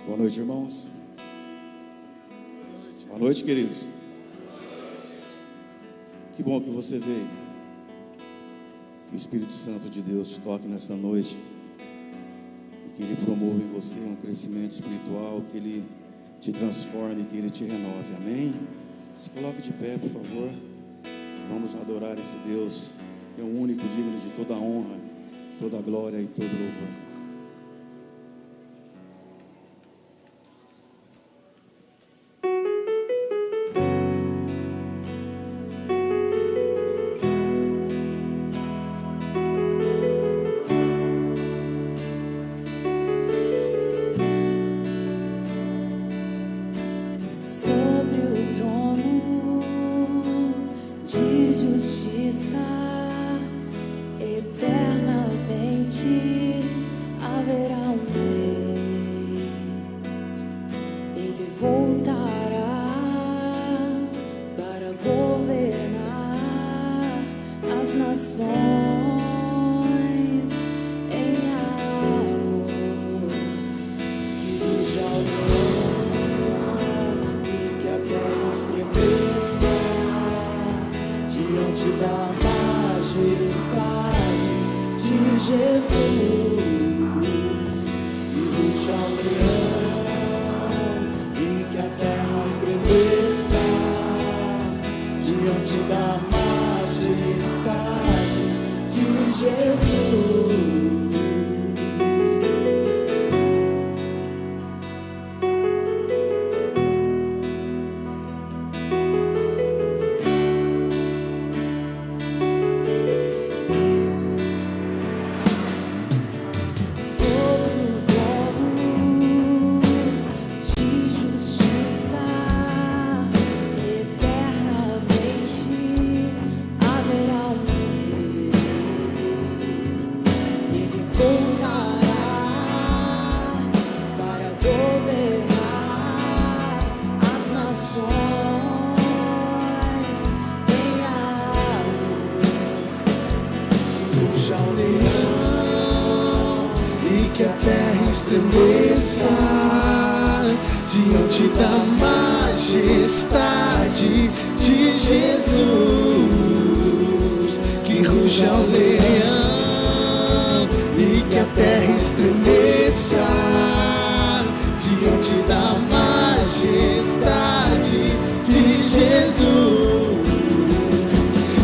Boa noite, irmãos. Boa noite, queridos. Que bom que você veio. Que o Espírito Santo de Deus te toque nessa noite e que Ele promova em você um crescimento espiritual, que Ele te transforme, que Ele te renove. Amém? Se coloque de pé, por favor. Vamos adorar esse Deus que é o único digno de toda a honra, toda a glória e todo louvor. Diante da majestade de Jesus, que ruja o leão e que a terra estremeça. Diante da majestade de Jesus,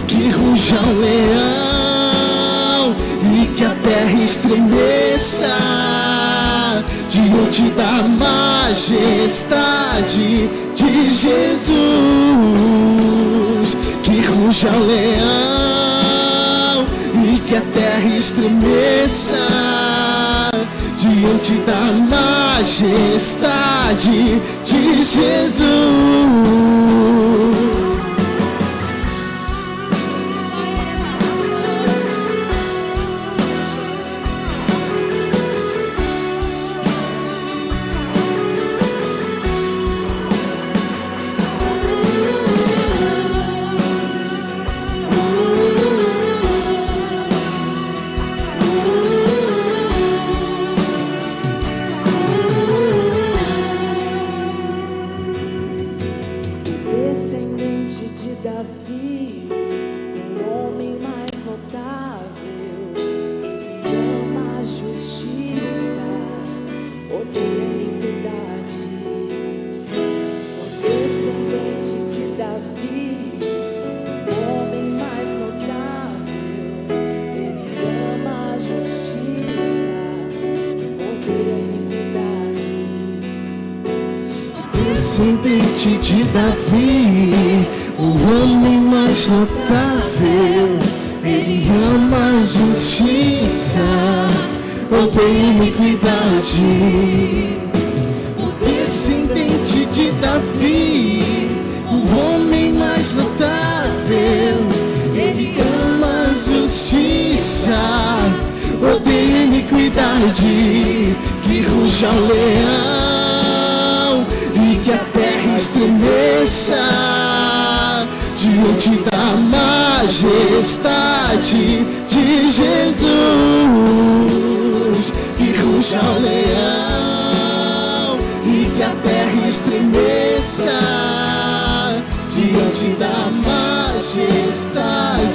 que ruja o leão e que a terra estremeça. Diante da majestade de Jesus, que ruja o leão e que a terra estremeça. Diante da majestade de Jesus. Descendente de Davi, o homem mais notável, ele ama a justiça, odeia a iniquidade. O descendente de Davi, o homem mais notável, ele ama a justiça, odeia a iniquidade. Que ruja o leão e que a terra estremeça diante da majestade de Jesus. Que ruja o leão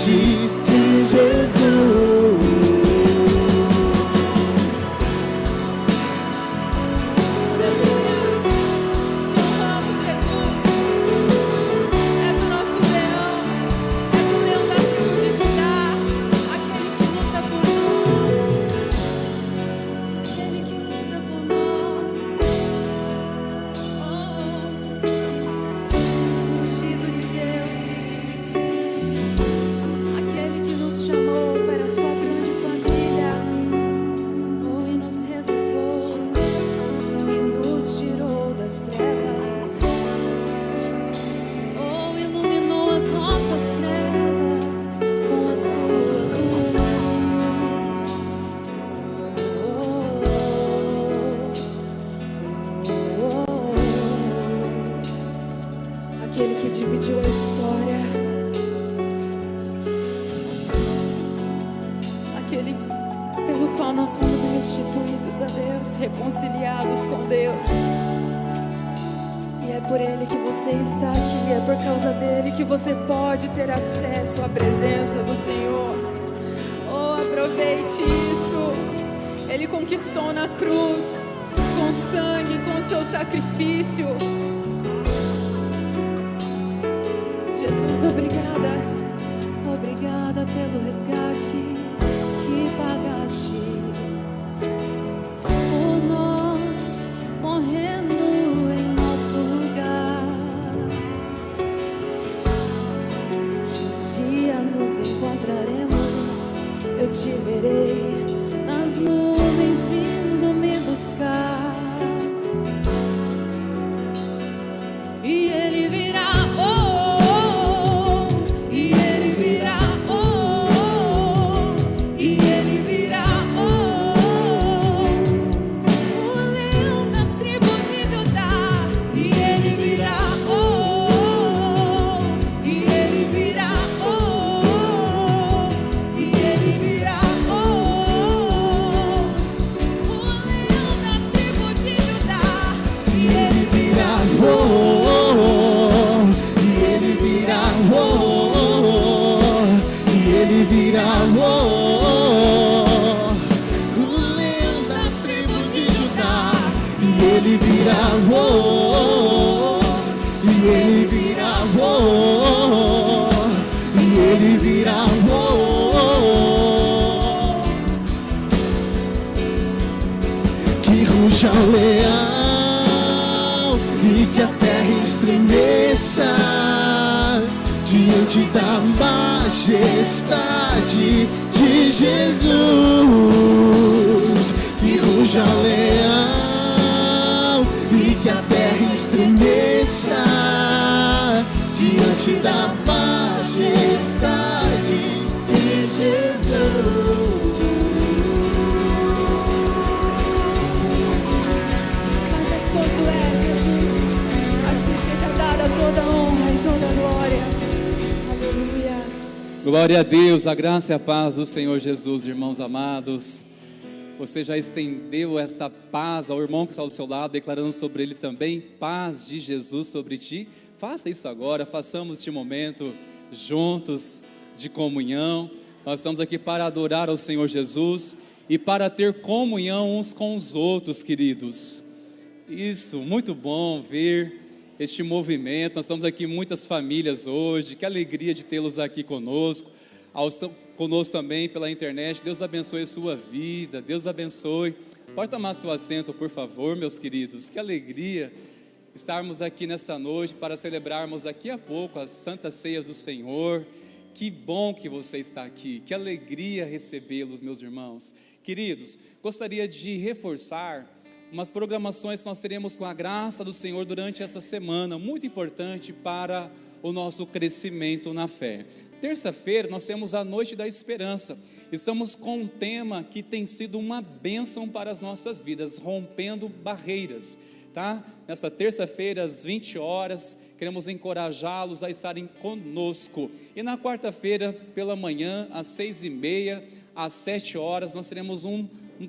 de Jesus. Reconciliados com Deus. E é por Ele que você está aqui, é por causa dele que você pode ter acesso à presença do Senhor. Oh, aproveite isso. Ele conquistou na cruz, com sangue, com seu sacrifício. Jesus, obrigada. Obrigada pelo resgate que pagaste. Encontraremos, eu te verei nas nuvens vindo me buscar. E Ele virá, oh, oh, oh. E Ele virá, oh, oh. E Ele virá, oh, oh. O leão da tribo de Judá. E Ele virá, oh, oh. E Ele virá, Ele virá, oh, e Ele virá, oh, e Ele virá, oh, que ruja o leão e que a terra estremeça diante da majestade de Jesus. Que ruja o leão e que a terra estremeça diante da majestade de Jesus. Mas és como tu és, Jesus. A ti seja dada toda a honra e toda a glória. Aleluia. Glória a Deus, a graça e a paz do Senhor Jesus, irmãos amados. Você já estendeu essa paz ao irmão que está ao seu lado, declarando sobre ele também, paz de Jesus sobre ti? Faça isso agora, façamos este momento juntos de comunhão. Nós estamos aqui para adorar ao Senhor Jesus e para ter comunhão uns com os outros, queridos. Isso, muito bom ver este movimento. Nós estamos aqui muitas famílias hoje, que alegria de tê-los aqui conosco. Conosco também pela internet. Deus abençoe a sua vida, Deus abençoe. Pode tomar seu assento, por favor, meus queridos. Que alegria estarmos aqui nessa noite para celebrarmos daqui a pouco a Santa Ceia do Senhor. Que bom que você está aqui, que alegria recebê-los, meus irmãos. Queridos, gostaria de reforçar umas programações que nós teremos com a graça do Senhor durante essa semana, muito importante para o nosso crescimento na fé. Terça-feira nós temos a Noite da Esperança. Estamos com um tema que tem sido uma bênção para as nossas vidas, rompendo barreiras, tá? Nessa terça-feira às 20 horas, queremos encorajá-los a estarem conosco. E na quarta-feira pela manhã, às 6h30, às 7 horas, nós teremos um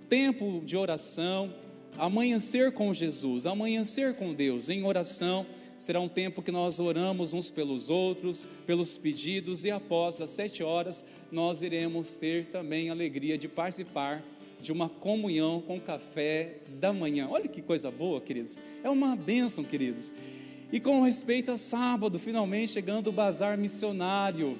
tempo de oração, amanhecer com Jesus, amanhecer com Deus, em oração, será um tempo que nós oramos uns pelos outros, pelos pedidos, e após as 7 horas, nós iremos ter também a alegria de participar de uma comunhão com café da manhã. Olha que coisa boa, queridos, é uma bênção, queridos. E com respeito a sábado, finalmente chegando o bazar missionário.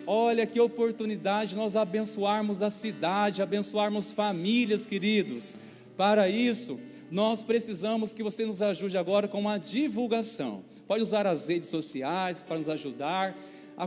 Olha que oportunidade nós abençoarmos a cidade, abençoarmos famílias, queridos. Para isso, nós precisamos que você nos ajude agora com uma divulgação. Pode usar as redes sociais para nos ajudar.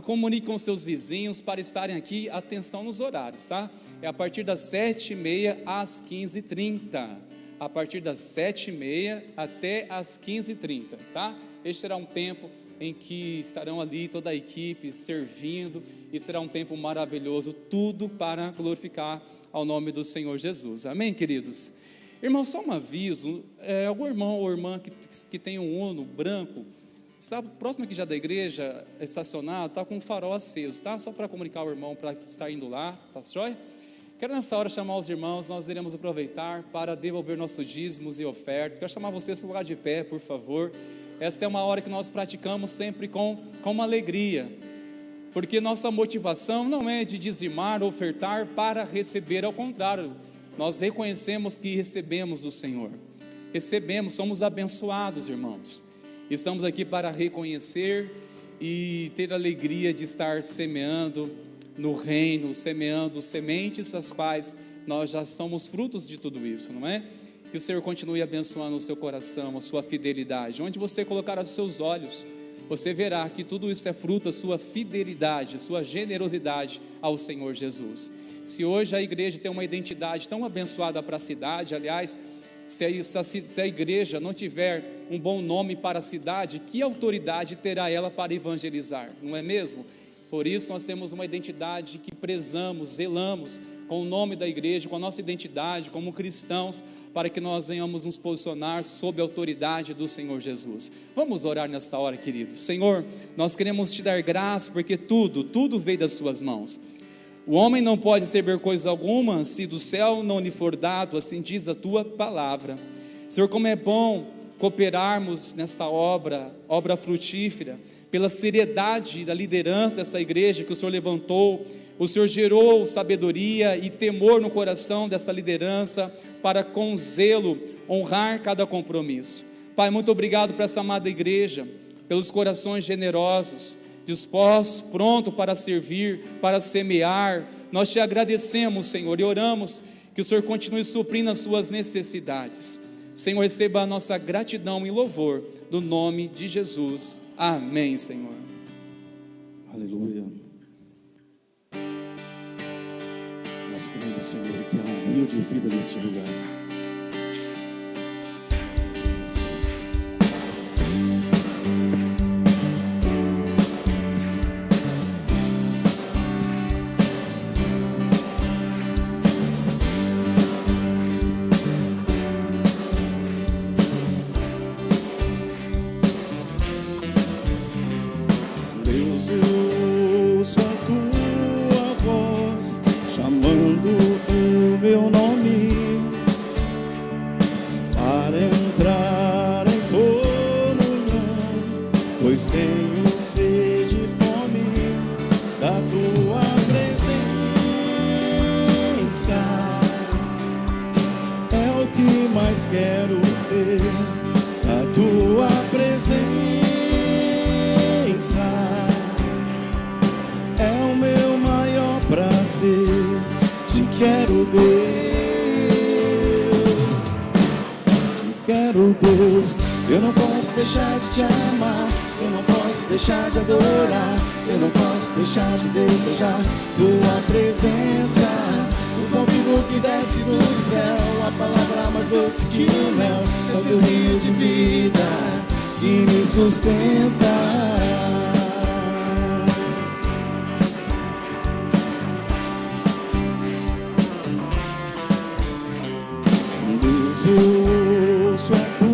Comunique com seus vizinhos para estarem aqui. Atenção nos horários, tá? É a partir das 7h30 às 15h30. A partir das 7h30 até às 15h30, tá? Este será um tempo em que estarão ali toda a equipe servindo, e será um tempo maravilhoso, tudo para glorificar ao nome do Senhor Jesus. Amém, queridos? Irmão, só um aviso, algum irmão ou irmã que tem um Uno branco, está próximo aqui já da igreja, estacionado, está com um farol aceso, tá? Só para comunicar ao irmão para estar indo lá, tá jóia? Quero nessa hora chamar os irmãos, nós iremos aproveitar para devolver nossos dízimos e ofertas. Quero chamar vocês a lugar de pé, por favor. Esta é uma hora que nós praticamos sempre com uma alegria, porque nossa motivação não é de dizimar ou ofertar para receber, ao contrário, nós reconhecemos que recebemos do Senhor, recebemos, somos abençoados, irmãos. Estamos aqui para reconhecer e ter a alegria de estar semeando no reino, semeando sementes, as quais nós já somos frutos de tudo isso, não é? Que o Senhor continue abençoando o seu coração, a sua fidelidade. Onde você colocar os seus olhos, você verá que tudo isso é fruto da sua fidelidade, sua generosidade ao Senhor Jesus. Se hoje a igreja tem uma identidade tão abençoada para a cidade, aliás, se a igreja não tiver um bom nome para a cidade, que autoridade terá ela para evangelizar, não é mesmo? Por isso nós temos uma identidade que prezamos, zelamos com o nome da igreja, com a nossa identidade como cristãos, para que nós venhamos nos posicionar sob a autoridade do Senhor Jesus. Vamos orar nesta hora, queridos. Senhor, nós queremos te dar graça, porque tudo veio das suas mãos. O homem não pode receber coisa alguma se do céu não lhe for dado, assim diz a tua palavra. Senhor, como é bom cooperarmos nesta obra frutífera, pela seriedade da liderança dessa igreja que o Senhor levantou. O Senhor gerou sabedoria e temor no coração dessa liderança, para com zelo honrar cada compromisso. Pai, muito obrigado por essa amada igreja, pelos corações generosos, dispostos, prontos para servir, para semear. Nós te agradecemos, Senhor, e oramos que o Senhor continue suprindo as suas necessidades. Senhor, receba a nossa gratidão e louvor, no nome de Jesus. Amém, Senhor. Aleluia. Nós pedimos, Senhor, que há um rio de vida neste lugar. Quero ter a tua presença, é o meu maior prazer. Te quero, Deus. Eu não posso deixar de te amar, eu não posso deixar de adorar, eu não posso deixar de desejar tua presença. O pão vivo que desce do céu, a palavra mais doce que o mel, é o teu rio de vida que me sustenta. Deus, eu ouço a tua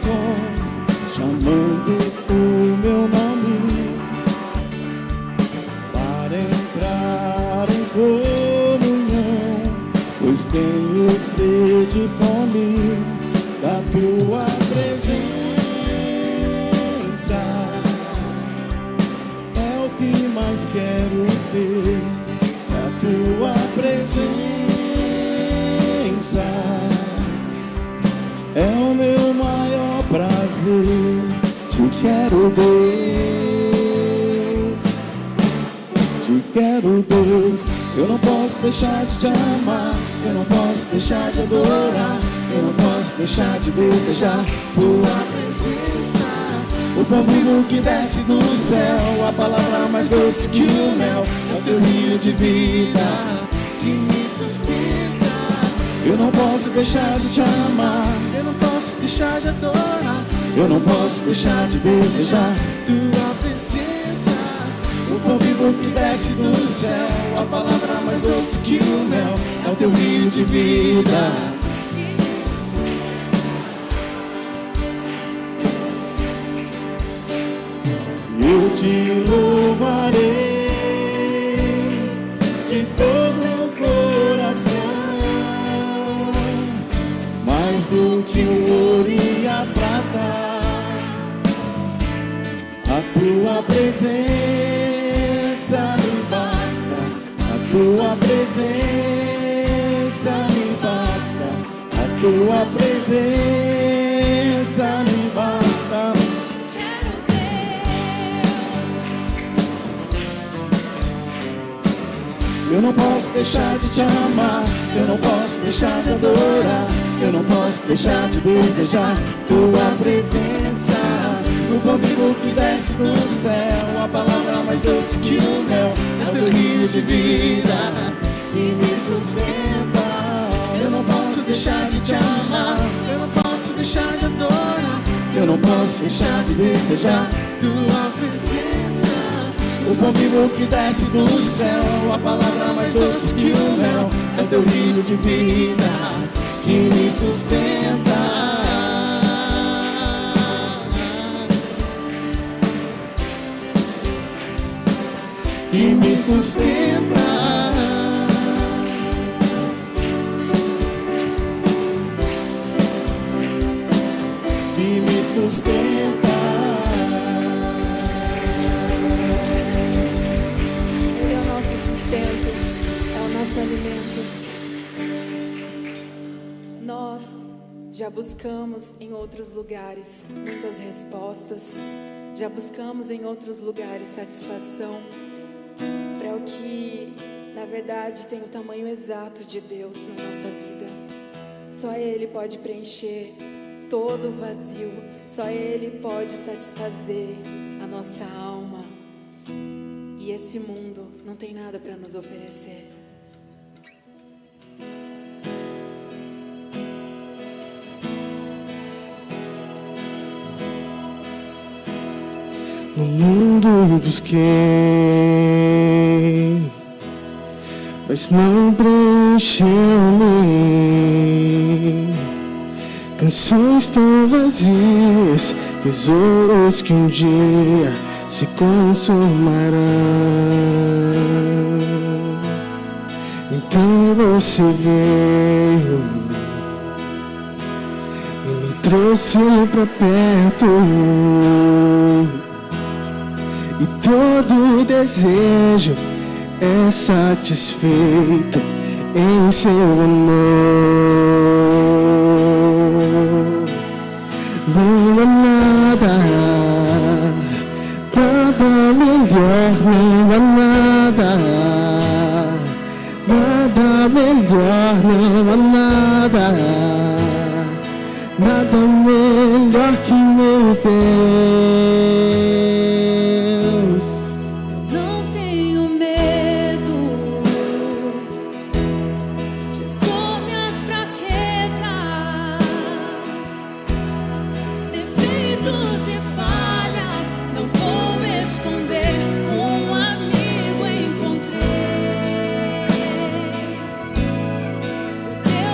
voz chamando o meu nome para entrar em comunhão, pois tenho sede e fome da tua presença. É o que mais quero ter, é a tua presença. É o meu maior prazer. Te quero, Deus. Te quero, Deus. Eu não posso deixar de te amar, eu não posso deixar de adorar, eu não posso deixar de desejar tua presença. O pão vivo que desce do céu, a palavra mais doce que o mel, é o teu rio de vida que me sustenta. Eu não posso deixar de te amar, eu não posso deixar de adorar, eu não posso deixar de desejar tua presença. O pão vivo que desce do céu, a palavra mais doce que o mel, é o teu rio de vida. Eu te louvarei de todo o coração, mais do que o ouro e a prata. A tua presença me basta, a tua presença me basta, a tua presença me basta. Eu não posso deixar de te amar, eu não posso deixar de adorar, eu não posso deixar de desejar tua presença. O pão vivo que desce do céu, a palavra mais doce que o mel, é o teu rio de vida que me sustenta. Eu não posso deixar de te amar, eu não posso deixar de adorar, eu não posso deixar de desejar tua presença. O pão vivo que desce do céu, a palavra mais doce que o mel, é o teu rio de vida que me sustenta. Que me sustenta. Que me sustenta. Alimento. Nós já buscamos em outros lugares muitas respostas, já buscamos em outros lugares satisfação para o que na verdade tem o tamanho exato de Deus na nossa vida. Só Ele pode preencher todo o vazio, só Ele pode satisfazer a nossa alma, e esse mundo não tem nada para nos oferecer. No mundo eu busquei, mas não preencheu-me. Canções tão vazias, tesouros que um dia se consumarão. Então você veio e me trouxe pra perto, e todo desejo é satisfeito em seu amor. Não há nada, nada melhor, não há nada, nada melhor, não há nada, nada melhor que meu Deus. Não tenho medo de expor minhas fraquezas, defeitos e falhas, não vou me esconder. Um amigo encontrei, o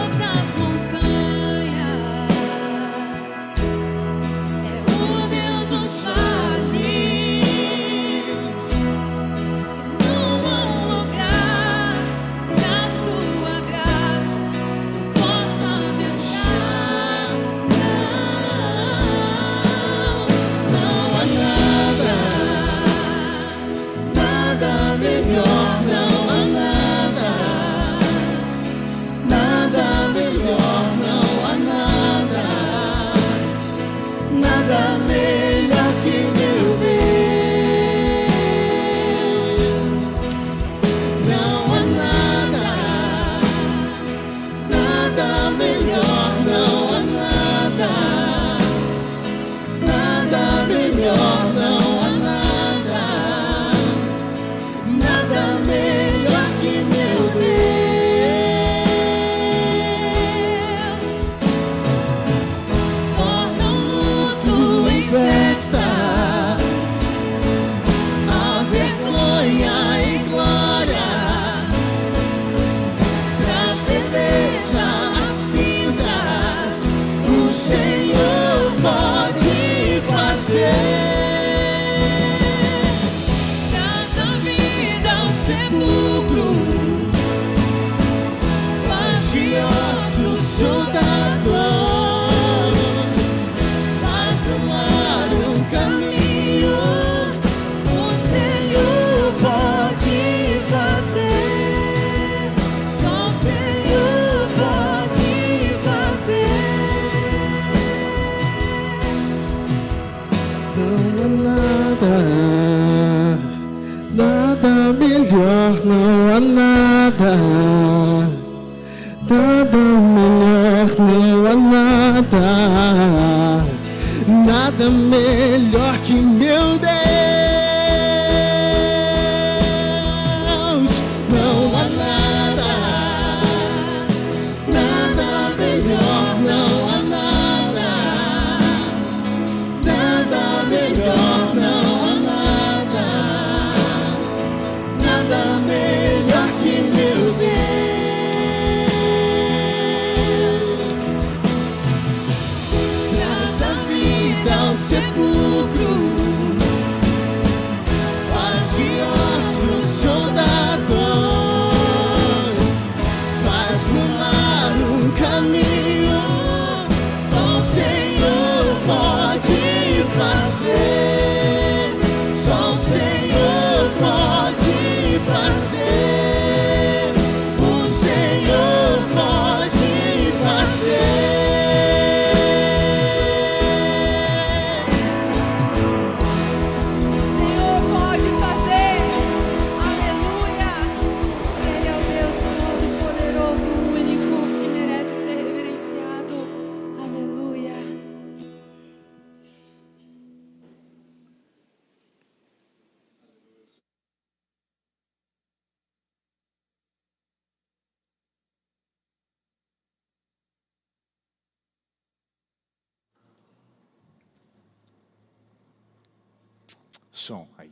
melhor, não há nada. Nada melhor, não há nada. Nada melhor que meu Deus. Não há nada. Nada melhor, não há nada. Nada melhor, não há nada. Nada melhor que meu Deus. Aos sepulcros, faz de ossos soldados, faz no mar um caminho, só o Senhor pode fazer, só o Senhor pode fazer, o Senhor pode fazer. Som aí.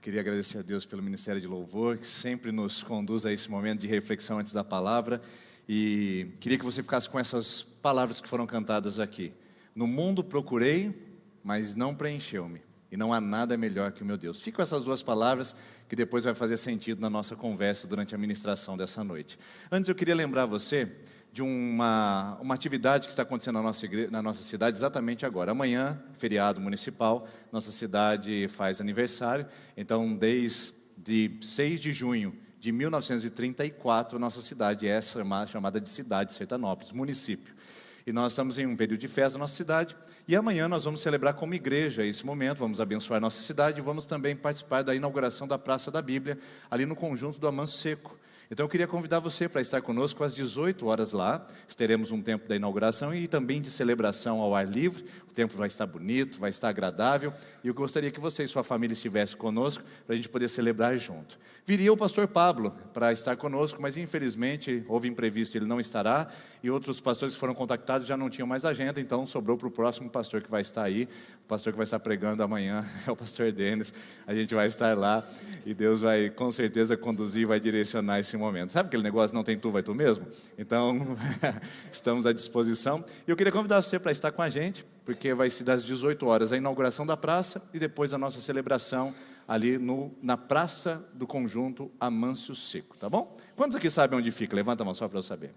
Queria agradecer a Deus pelo Ministério de Louvor, que sempre nos conduz a esse momento de reflexão antes da palavra. E queria que você ficasse com essas palavras que foram cantadas aqui. No mundo procurei, mas não preencheu-me. E não há nada melhor que o meu Deus. Fique com essas duas palavras, que depois vai fazer sentido na nossa conversa durante a ministração dessa noite. Antes eu queria lembrar você de uma atividade que está acontecendo na nossa cidade exatamente agora. Amanhã, feriado municipal, nossa cidade faz aniversário. Então, desde 6 de junho de 1934, nossa cidade é chamada de Cidade de Sertanópolis, município. E nós estamos em um período de festa na nossa cidade. E amanhã nós vamos celebrar como igreja esse momento, vamos abençoar nossa cidade e vamos também participar da inauguração da Praça da Bíblia, ali no conjunto do Amanso Seco. Então eu queria convidar você para estar conosco às 18 horas lá. Teremos um tempo da inauguração e também de celebração ao ar livre. O tempo vai estar bonito, vai estar agradável. E eu gostaria que você e sua família estivessem conosco para a gente poder celebrar junto. Viria o pastor Pablo para estar conosco, mas infelizmente houve imprevisto, ele não estará. E outros pastores que foram contactados já não tinham mais agenda, então sobrou para o próximo pastor que vai estar aí. O pastor que vai estar pregando amanhã é o pastor Denis. A gente vai estar lá e Deus vai com certeza conduzir e vai direcionar esse momento. Sabe aquele negócio, não tem tu, vai tu mesmo? Então, estamos à disposição. E eu queria convidar você para estar com a gente, porque vai ser das 18 horas a inauguração da praça e depois a nossa celebração ali na praça do conjunto Amanso Seco, tá bom? Quantos aqui sabem onde fica? Levanta a mão só para eu saber.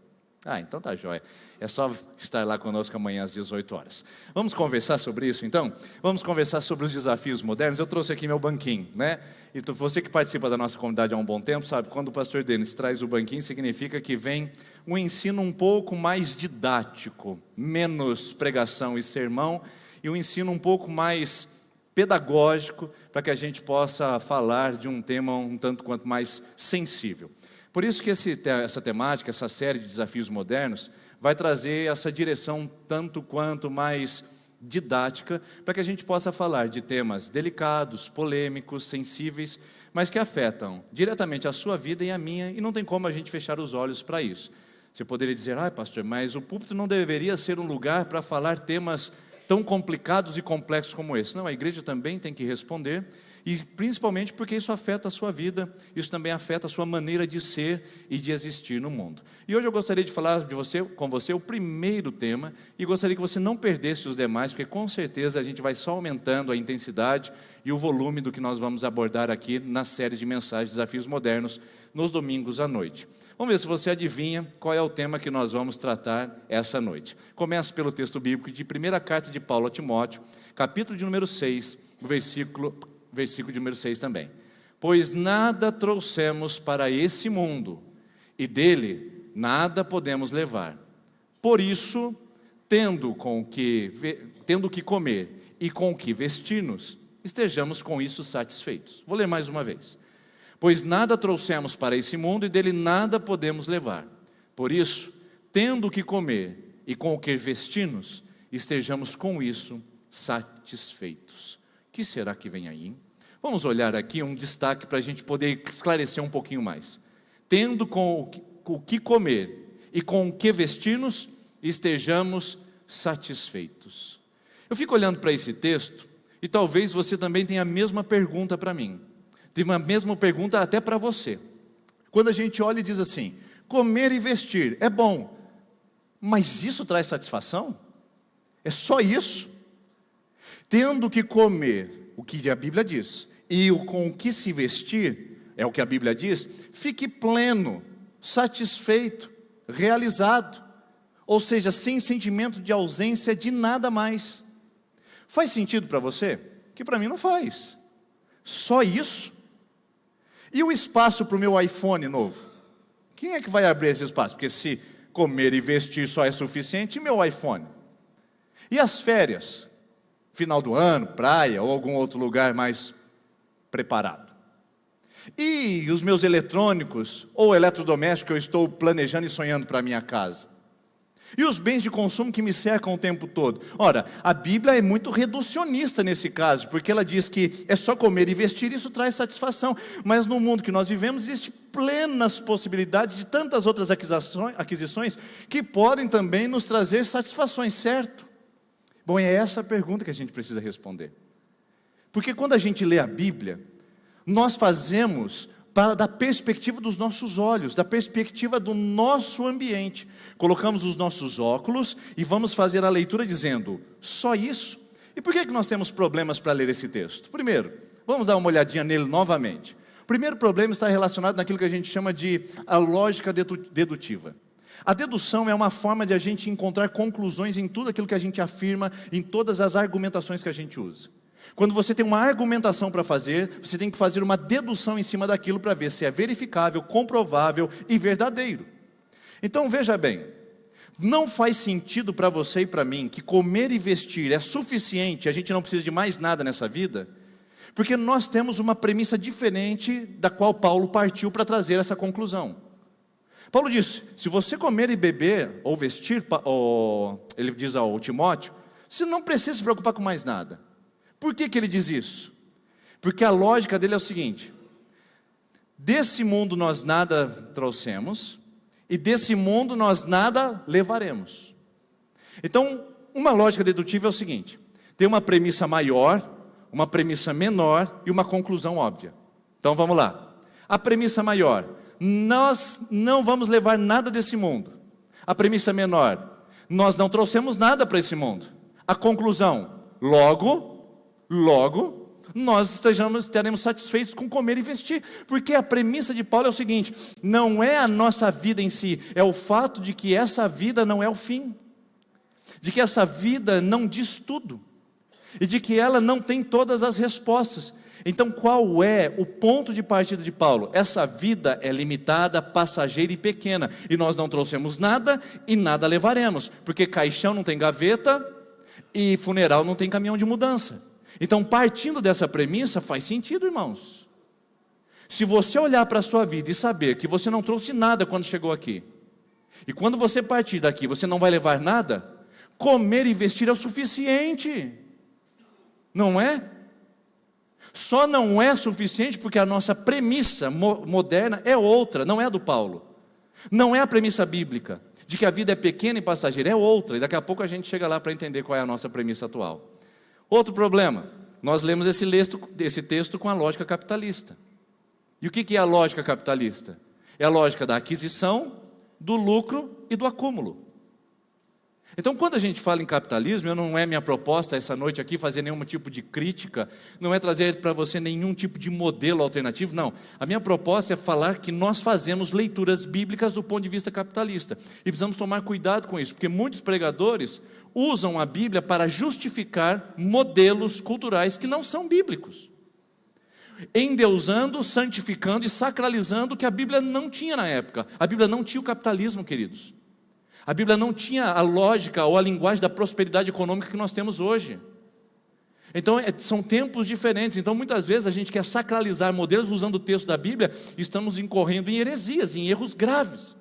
Ah, então tá jóia. É só estar lá conosco amanhã às 18 horas. Vamos conversar sobre isso então? Vamos conversar sobre os desafios modernos. Eu trouxe aqui meu banquinho, né? E você que participa da nossa comunidade há um bom tempo, sabe, quando o pastor Denis traz o banquinho, significa que vem um ensino um pouco mais didático, menos pregação e sermão, e um ensino um pouco mais pedagógico, para que a gente possa falar de um tema um tanto quanto mais sensível. Por isso que essa temática, essa série de desafios modernos, vai trazer essa direção tanto quanto mais didática, para que a gente possa falar de temas delicados, polêmicos, sensíveis, mas que afetam diretamente a sua vida e a minha, e não tem como a gente fechar os olhos para isso. Você poderia dizer, pastor, mas o púlpito não deveria ser um lugar para falar temas tão complicados e complexos como esse. Não, a igreja também tem que responder, e principalmente porque isso afeta a sua vida, isso também afeta a sua maneira de ser e de existir no mundo. E hoje eu gostaria de falar com você o primeiro tema, e gostaria que você não perdesse os demais, porque com certeza a gente vai só aumentando a intensidade e o volume do que nós vamos abordar aqui na série de mensagens Desafios Modernos, nos domingos à noite. Vamos ver se você adivinha qual é o tema que nós vamos tratar essa noite. Começo pelo texto bíblico de primeira carta de Paulo a Timóteo, capítulo de número 6, versículo de número 6 também. Pois nada trouxemos para esse mundo, e dele nada podemos levar. Por isso, tendo o que comer e com o que vestir-nos, estejamos com isso satisfeitos. Vou ler mais uma vez. Pois nada trouxemos para esse mundo e dele nada podemos levar. Por isso, tendo o que comer e com o que vestir-nos, estejamos com isso satisfeitos. O que será que vem aí, hein? Vamos olhar aqui um destaque para a gente poder esclarecer um pouquinho mais. Tendo com o que comer e com o que vestir-nos, estejamos satisfeitos. Eu fico olhando para esse texto e talvez você também tenha a mesma pergunta para mim. Tem uma mesma pergunta até para você. Quando a gente olha e diz assim, comer e vestir é bom, mas isso traz satisfação? É só isso? Tendo que comer, o que a Bíblia diz, e com o que se vestir, é o que a Bíblia diz, fique pleno, satisfeito, realizado, ou seja, sem sentimento de ausência de nada mais. Faz sentido para você? Que para mim não faz. Só isso? E o espaço para o meu iPhone novo? Quem é que vai abrir esse espaço? Porque se comer e vestir só é suficiente, e meu iPhone? E as férias? Final do ano, praia ou algum outro lugar mais preparado? E os meus eletrônicos ou eletrodomésticos que eu estou planejando e sonhando para a minha casa? E os bens de consumo que me cercam o tempo todo? Ora, a Bíblia é muito reducionista nesse caso, porque ela diz que é só comer e vestir, isso traz satisfação. Mas no mundo que nós vivemos, existe plenas possibilidades de tantas outras aquisições que podem também nos trazer satisfações, certo? Bom, é essa a pergunta que a gente precisa responder. Porque quando a gente lê a Bíblia, nós fazemos da perspectiva dos nossos olhos, da perspectiva do nosso ambiente. Colocamos os nossos óculos e vamos fazer a leitura dizendo, só isso? E por que nós temos problemas para ler esse texto? Primeiro, vamos dar uma olhadinha nele novamente. O primeiro problema está relacionado naquilo que a gente chama de a lógica dedutiva. A dedução é uma forma de a gente encontrar conclusões em tudo aquilo que a gente afirma, em todas as argumentações que a gente usa. Quando você tem uma argumentação para fazer, você tem que fazer uma dedução em cima daquilo para ver se é verificável, comprovável e verdadeiro. Então veja bem, não faz sentido para você e para mim que comer e vestir é suficiente, a gente não precisa de mais nada nessa vida, porque nós temos uma premissa diferente da qual Paulo partiu para trazer essa conclusão. Paulo disse, se você comer e beber, ou vestir, ele diz ao Timóteo, você não precisa se preocupar com mais nada. Por que ele diz isso? Porque a lógica dele é o seguinte, desse mundo nós nada trouxemos, e desse mundo nós nada levaremos. Então, uma lógica dedutiva é o seguinte, tem uma premissa maior, uma premissa menor e uma conclusão óbvia. Então vamos lá, a premissa maior, nós não vamos levar nada desse mundo. A premissa menor, nós não trouxemos nada para esse mundo. A conclusão, logo, nós estaremos satisfeitos com comer e vestir, porque a premissa de Paulo é o seguinte, não é a nossa vida em si, é o fato de que essa vida não é o fim, de que essa vida não diz tudo, e de que ela não tem todas as respostas. Então qual é o ponto de partida de Paulo? Essa vida é limitada, passageira e pequena, e nós não trouxemos nada e nada levaremos, porque caixão não tem gaveta e funeral não tem caminhão de mudança. Então, partindo dessa premissa, faz sentido, irmãos. Se você olhar para a sua vida e saber que você não trouxe nada quando chegou aqui, e quando você partir daqui, você não vai levar nada, comer e vestir é o suficiente, não é? Só não é suficiente porque a nossa premissa moderna é outra, não é a do Paulo. Não é a premissa bíblica, de que a vida é pequena e passageira, é outra, e daqui a pouco a gente chega lá para entender qual é a nossa premissa atual. Outro problema, nós lemos esse texto com a lógica capitalista. E o que é a lógica capitalista? É a lógica da aquisição, do lucro e do acúmulo. Então, quando a gente fala em capitalismo, não é minha proposta essa noite aqui fazer nenhum tipo de crítica, não é trazer para você nenhum tipo de modelo alternativo, não. A minha proposta é falar que nós fazemos leituras bíblicas do ponto de vista capitalista. E precisamos tomar cuidado com isso, porque muitos pregadores usam a Bíblia para justificar modelos culturais que não são bíblicos. Endeusando, santificando e sacralizando o que a Bíblia não tinha na época. A Bíblia não tinha o capitalismo, queridos. A Bíblia não tinha a lógica ou a linguagem da prosperidade econômica que nós temos hoje. Então, são tempos diferentes. Então, muitas vezes a gente quer sacralizar modelos usando o texto da Bíblia e estamos incorrendo em heresias, em erros graves.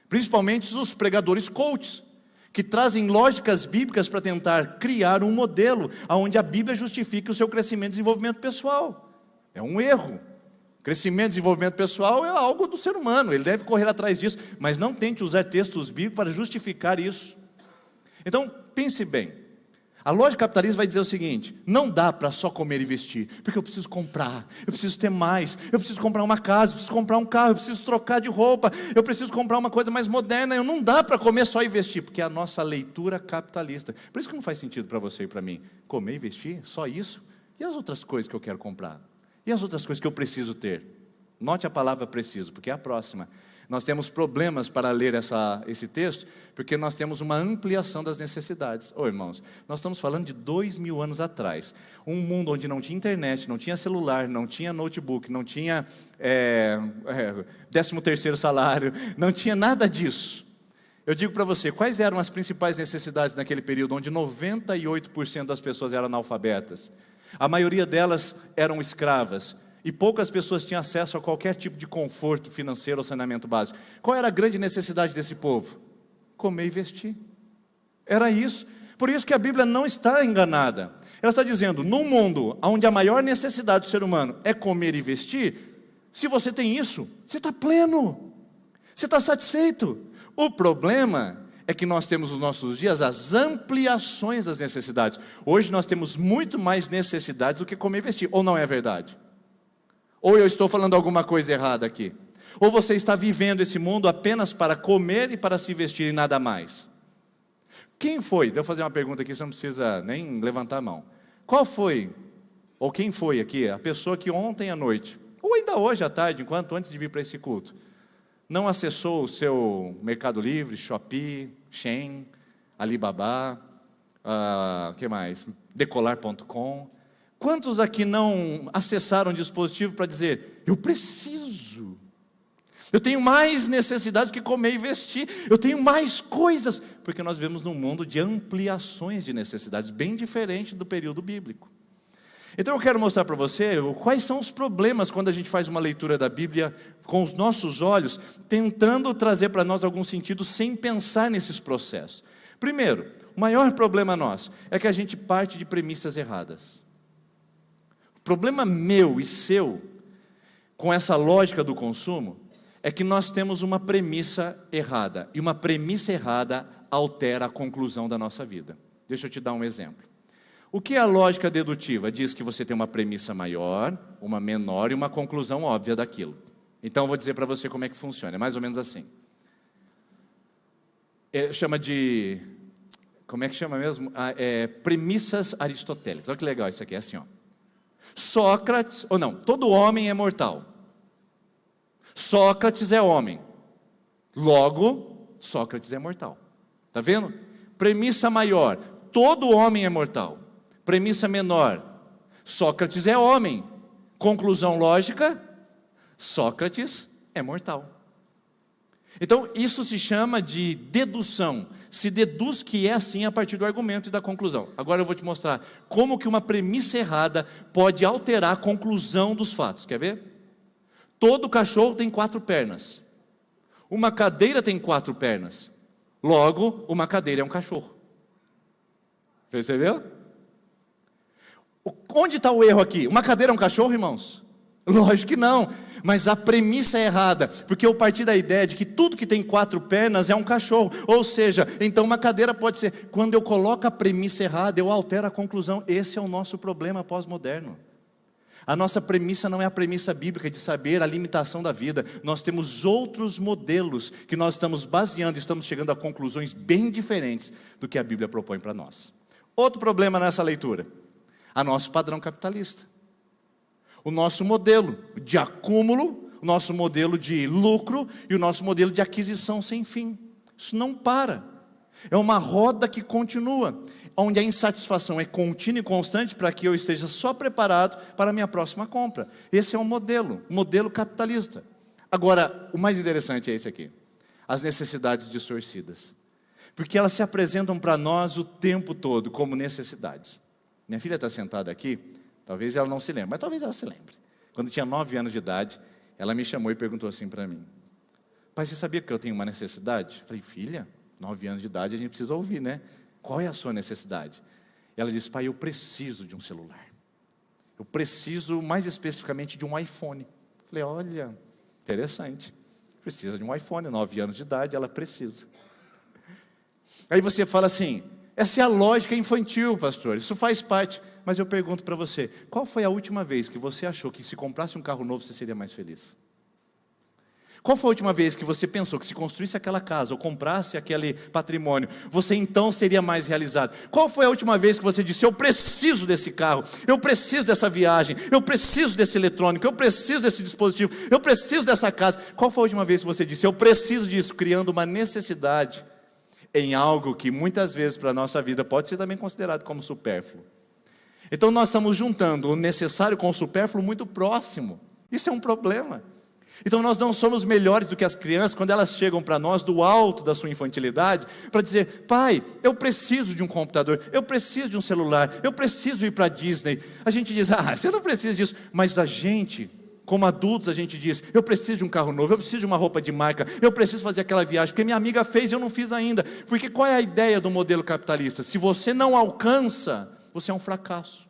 Principalmente os pregadores coaches, que trazem lógicas bíblicas para tentar criar um modelo onde a Bíblia justifique o seu crescimento e desenvolvimento pessoal. É um erro. Crescimento e desenvolvimento pessoal é algo do ser humano, ele deve correr atrás disso, mas não tente usar textos bíblicos para justificar isso. Então, pense bem. A lógica capitalista vai dizer o seguinte: não dá para só comer e vestir, porque eu preciso comprar, eu preciso ter mais, eu preciso comprar uma casa, eu preciso comprar um carro, eu preciso trocar de roupa, eu preciso comprar uma coisa mais moderna. Não dá para comer só e vestir, porque é a nossa leitura capitalista. Por isso que não faz sentido para você e para mim. Comer e vestir, só isso? E as outras coisas que eu quero comprar? E as outras coisas que eu preciso ter? Note a palavra preciso, porque é a próxima. Nós temos problemas para ler esse texto, porque nós temos uma ampliação das necessidades. Irmãos, nós estamos falando de 2000 anos atrás. Um mundo onde não tinha internet, não tinha celular, não tinha notebook, não tinha 13º salário, não tinha nada disso. Eu digo para você, quais eram as principais necessidades naquele período, onde 98% das pessoas eram analfabetas? A maioria delas eram escravas. E poucas pessoas tinham acesso a qualquer tipo de conforto financeiro ou saneamento básico. Qual era a grande necessidade desse povo? Comer e vestir. Era isso. Por isso que a Bíblia não está enganada. Ela está dizendo, num mundo onde a maior necessidade do ser humano é comer e vestir, se você tem isso, você está pleno. Você está satisfeito. O problema é que nós temos nos nossos dias as ampliações das necessidades. Hoje nós temos muito mais necessidades do que comer e vestir. Ou não é verdade? Ou eu estou falando alguma coisa errada aqui? Ou você está vivendo esse mundo apenas para comer e para se vestir e nada mais? Quem foi? Deixa eu fazer uma pergunta aqui, você não precisa nem levantar a mão. Qual foi, ou quem foi aqui, a pessoa que ontem à noite, ou ainda hoje à tarde, antes de vir para esse culto, não acessou o seu Mercado Livre, Shopee, Shein, Alibaba, que mais? Decolar.com. Quantos aqui não acessaram o dispositivo para dizer, eu preciso, eu tenho mais necessidades que comer e vestir, eu tenho mais coisas, porque nós vivemos num mundo de ampliações de necessidades, bem diferente do período bíblico. Então eu quero mostrar para você quais são os problemas quando a gente faz uma leitura da Bíblia com os nossos olhos, tentando trazer para nós algum sentido sem pensar nesses processos. Primeiro, o maior problema nosso é que a gente parte de premissas erradas. O problema meu e seu, com essa lógica do consumo, é que nós temos uma premissa errada, e uma premissa errada altera a conclusão da nossa vida. Deixa eu te dar um exemplo. O que é a lógica dedutiva? Diz que você tem uma premissa maior, uma menor e uma conclusão óbvia daquilo. Então eu vou dizer para você como é que funciona, é mais ou menos assim. Chama de, como é que chama mesmo? Premissas aristotélicas. Olha que legal isso aqui, é assim, ó. Sócrates, ou não, todo homem é mortal. Sócrates é homem. Logo, Sócrates é mortal. Está vendo? Premissa maior, todo homem é mortal. Premissa menor, Sócrates é homem. Conclusão lógica, Sócrates é mortal. Então, isso se chama de dedução. Se deduz que é assim a partir do argumento e da conclusão. Agora eu vou te mostrar como que uma premissa errada pode alterar a conclusão dos fatos. Quer ver? Todo cachorro tem 4 pernas. Uma cadeira tem 4 pernas. Logo, uma cadeira é um cachorro. Percebeu? Onde está o erro aqui? Uma cadeira é um cachorro, irmãos? Lógico que não, mas a premissa é errada, porque eu parti da ideia de que tudo que tem 4 pernas é um cachorro, ou seja, então uma cadeira pode ser, quando eu coloco a premissa errada, eu altero a conclusão. Esse é o nosso problema pós-moderno. A nossa premissa não é a premissa bíblica de saber a limitação da vida, nós temos outros modelos que nós estamos baseando, estamos chegando a conclusões bem diferentes do que a Bíblia propõe para nós. Outro problema nessa leitura, a nosso padrão capitalista. O nosso modelo de acúmulo, o nosso modelo de lucro e o nosso modelo de aquisição sem fim. Isso não para. É uma roda que continua, onde a insatisfação é contínua e constante para que eu esteja só preparado para a minha próxima compra. Esse é um modelo capitalista. Agora, o mais interessante é esse aqui. As necessidades distorcidas. Porque elas se apresentam para nós o tempo todo como necessidades. Minha filha está sentada aqui, talvez ela não se lembre, mas talvez ela se lembre. Quando tinha 9 anos de idade, ela me chamou e perguntou assim para mim: pai, você sabia que eu tenho uma necessidade? Eu falei: filha, 9 anos de idade a gente precisa ouvir, né? Qual é a sua necessidade? Ela disse: pai, eu preciso de um celular. Eu preciso mais especificamente de um iPhone. Eu falei: olha, interessante. Precisa de um iPhone, 9 anos de idade, ela precisa. Aí você fala assim: essa é a lógica infantil, pastor, isso faz parte. Mas eu pergunto para você: qual foi a última vez que você achou que se comprasse um carro novo você seria mais feliz? Qual foi a última vez que você pensou que se construísse aquela casa ou comprasse aquele patrimônio, você então seria mais realizado? Qual foi a última vez que você disse: eu preciso desse carro, eu preciso dessa viagem, eu preciso desse eletrônico, eu preciso desse dispositivo, eu preciso dessa casa? Qual foi a última vez que você disse: eu preciso disso, criando uma necessidade em algo que muitas vezes para a nossa vida pode ser também considerado como supérfluo? Então nós estamos juntando o necessário com o supérfluo muito próximo. Isso é um problema. Então nós não somos melhores do que as crianças quando elas chegam para nós do alto da sua infantilidade para dizer: pai, eu preciso de um computador, eu preciso de um celular, eu preciso ir para a Disney. A gente diz: ah, você não precisa disso. Mas a gente, como adultos, a gente diz: eu preciso de um carro novo, eu preciso de uma roupa de marca, eu preciso fazer aquela viagem, porque minha amiga fez e eu não fiz ainda. Porque qual é a ideia do modelo capitalista? Se você não alcança, você é um fracasso.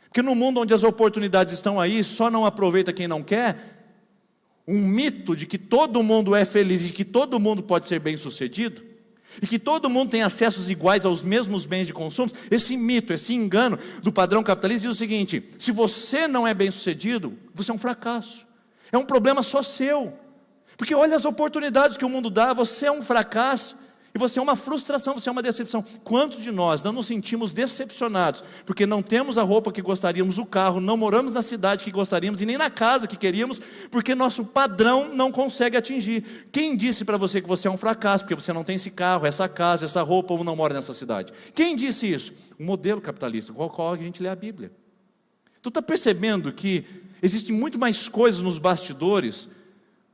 Porque no mundo onde as oportunidades estão aí, só não aproveita quem não quer. Um mito de que todo mundo é feliz e que todo mundo pode ser bem sucedido, e que todo mundo tem acessos iguais aos mesmos bens de consumo. Esse mito, esse engano do padrão capitalista diz o seguinte: se você não é bem sucedido, você é um fracasso, é um problema só seu, porque olha as oportunidades que o mundo dá, você é um fracasso, e você é uma frustração, você é uma decepção. Quantos de nós não nos sentimos decepcionados, porque não temos a roupa que gostaríamos, o carro, não moramos na cidade que gostaríamos, e nem na casa que queríamos, porque nosso padrão não consegue atingir? Quem disse para você que você é um fracasso, porque você não tem esse carro, essa casa, essa roupa, ou não mora nessa cidade? Quem disse isso? O modelo capitalista, com o qual a gente lê a Bíblia. Tu está percebendo que existem muito mais coisas nos bastidores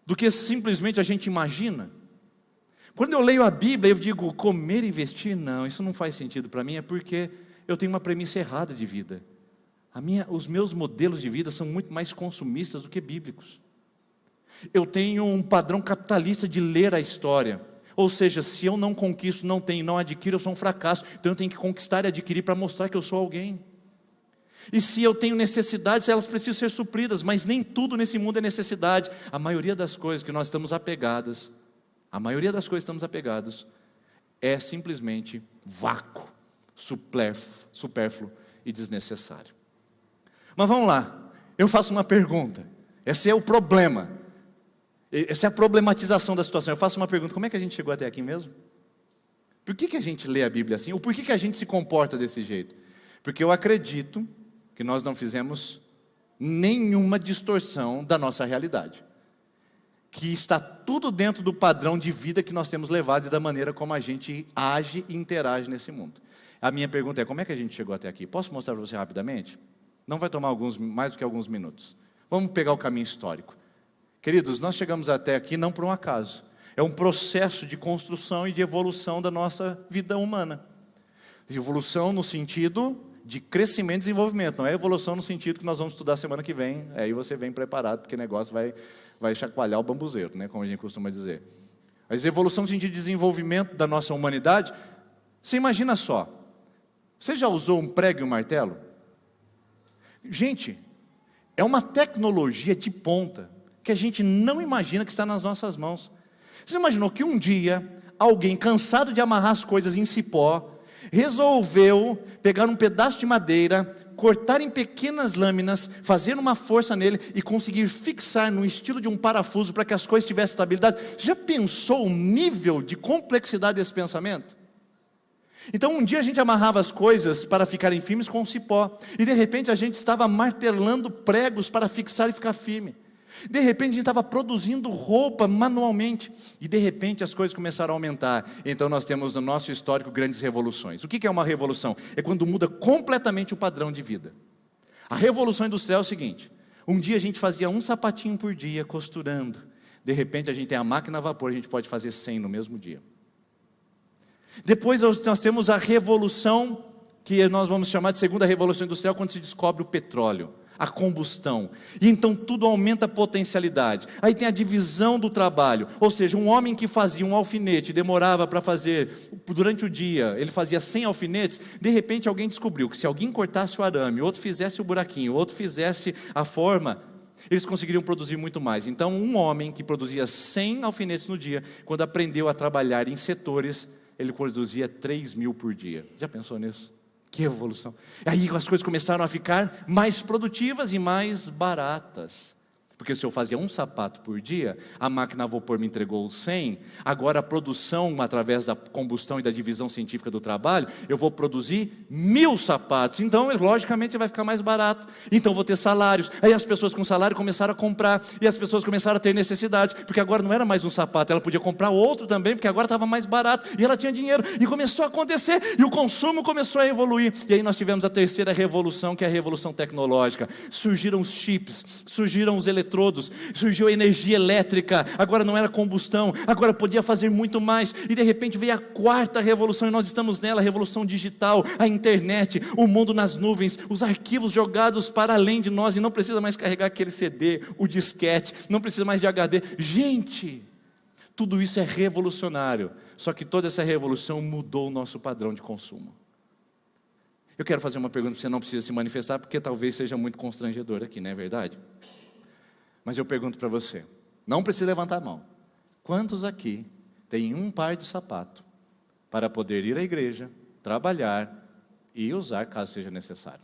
do que simplesmente a gente imagina? Quando eu leio a Bíblia, eu digo: comer e vestir, não, isso não faz sentido para mim, é porque eu tenho uma premissa errada de vida. Os meus modelos de vida são muito mais consumistas do que bíblicos. Eu tenho um padrão capitalista de ler a história. Ou seja, se eu não conquisto, não tenho, não adquiro, eu sou um fracasso. Então eu tenho que conquistar e adquirir para mostrar que eu sou alguém. E se eu tenho necessidades, elas precisam ser supridas, mas nem tudo nesse mundo é necessidade. A maioria das coisas que nós estamos apegados, é simplesmente vácuo, supérfluo e desnecessário. Mas vamos lá, eu faço uma pergunta. Esse é o problema, essa é a problematização da situação. Eu faço uma pergunta: como é que a gente chegou até aqui mesmo? Por que a gente lê a Bíblia assim? Ou por que a gente se comporta desse jeito? Porque eu acredito que nós não fizemos nenhuma distorção da nossa realidade, que está tudo dentro do padrão de vida que nós temos levado e da maneira como a gente age e interage nesse mundo. A minha pergunta é: como é que a gente chegou até aqui? Posso mostrar para você rapidamente? Não vai tomar mais do que alguns minutos. Vamos pegar o caminho histórico. Queridos, nós chegamos até aqui não por um acaso. É um processo de construção e de evolução da nossa vida humana. Evolução no sentido de crescimento e desenvolvimento, não é evolução no sentido que nós vamos estudar semana que vem. Aí você vem preparado, porque o negócio vai chacoalhar o bambuzeiro, né, como a gente costuma dizer. Mas evolução no sentido de desenvolvimento da nossa humanidade. Você imagina só, você já usou um prego e um martelo? Gente, é uma tecnologia de ponta, que a gente não imagina que está nas nossas mãos. Você imaginou que um dia, alguém cansado de amarrar as coisas em cipó, resolveu pegar um pedaço de madeira, cortar em pequenas lâminas, fazer uma força nele e conseguir fixar no estilo de um parafuso para que as coisas tivessem estabilidade? Você já pensou o nível de complexidade desse pensamento? Então um dia a gente amarrava as coisas para ficarem firmes com cipó, e de repente a gente estava martelando pregos para fixar e ficar firme. De repente a gente estava produzindo roupa manualmente, e de repente as coisas começaram a aumentar. Então nós temos no nosso histórico grandes revoluções. O que é uma revolução? É quando muda completamente o padrão de vida. A revolução industrial é o seguinte: um dia a gente fazia um sapatinho por dia costurando, de repente a gente tem a máquina a vapor, a gente pode fazer 100 no mesmo dia. Depois nós temos a revolução que nós vamos chamar de segunda revolução industrial, quando se descobre o petróleo, a combustão, e então tudo aumenta a potencialidade. Aí tem a divisão do trabalho, ou seja, um homem que fazia um alfinete, demorava para fazer, durante o dia, ele fazia 100 alfinetes, de repente alguém descobriu que se alguém cortasse o arame, outro fizesse o buraquinho, outro fizesse a forma, eles conseguiriam produzir muito mais. Então um homem que produzia 100 alfinetes no dia, quando aprendeu a trabalhar em setores, ele produzia 3.000 por dia. Já pensou nisso? Que evolução. Aí as coisas começaram a ficar mais produtivas e mais baratas. Porque se eu fazia um sapato por dia, a máquina a vapor me entregou 100, agora a produção, através da combustão e da divisão científica do trabalho, eu vou produzir 1.000 sapatos. Então, logicamente, vai ficar mais barato. Então, vou ter salários. Aí as pessoas com salário começaram a comprar, e as pessoas começaram a ter necessidades, porque agora não era mais um sapato, ela podia comprar outro também, porque agora estava mais barato, e ela tinha dinheiro, e começou a acontecer, e o consumo começou a evoluir. E aí nós tivemos a terceira revolução, que é a revolução tecnológica. Surgiram os chips, surgiram os eletrônicos, surgiu a energia elétrica, agora não era combustão, agora podia fazer muito mais, e de repente veio a quarta revolução, e nós estamos nela, a revolução digital, a internet, o mundo nas nuvens, os arquivos jogados para além de nós, e não precisa mais carregar aquele CD, o disquete, não precisa mais de HD, gente, tudo isso é revolucionário, só que toda essa revolução mudou o nosso padrão de consumo. Eu quero fazer uma pergunta, você não precisa se manifestar, porque talvez seja muito constrangedor aqui, não é verdade? Mas eu pergunto para você, não precisa levantar a mão, quantos aqui têm um par de sapato para poder ir à igreja, trabalhar e usar caso seja necessário?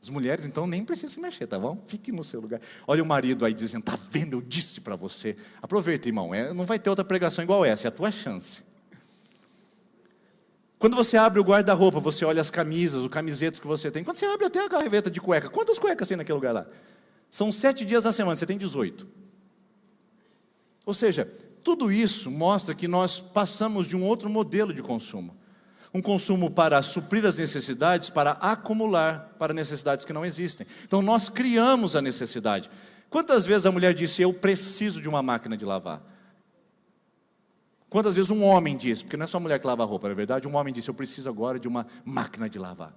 As mulheres então nem precisam se mexer, tá bom? Fique no seu lugar. Olha o marido aí dizendo, tá vendo, eu disse para você. Aproveita, irmão, não vai ter outra pregação igual essa, é a tua chance. Quando você abre o guarda-roupa, você olha as camisas, os camisetas que você tem. Quando você abre até a gaveta de cueca, quantas cuecas tem naquele lugar lá? São 7 dias na semana, você tem 18. Ou seja, tudo isso mostra que nós passamos de um outro modelo de consumo. Um consumo para suprir as necessidades, para acumular para necessidades que não existem. Então nós criamos a necessidade. Quantas vezes a mulher disse, eu preciso de uma máquina de lavar? Quantas vezes um homem disse, porque não é só a mulher que lava a roupa, na verdade, um homem disse, eu preciso agora de uma máquina de lavar.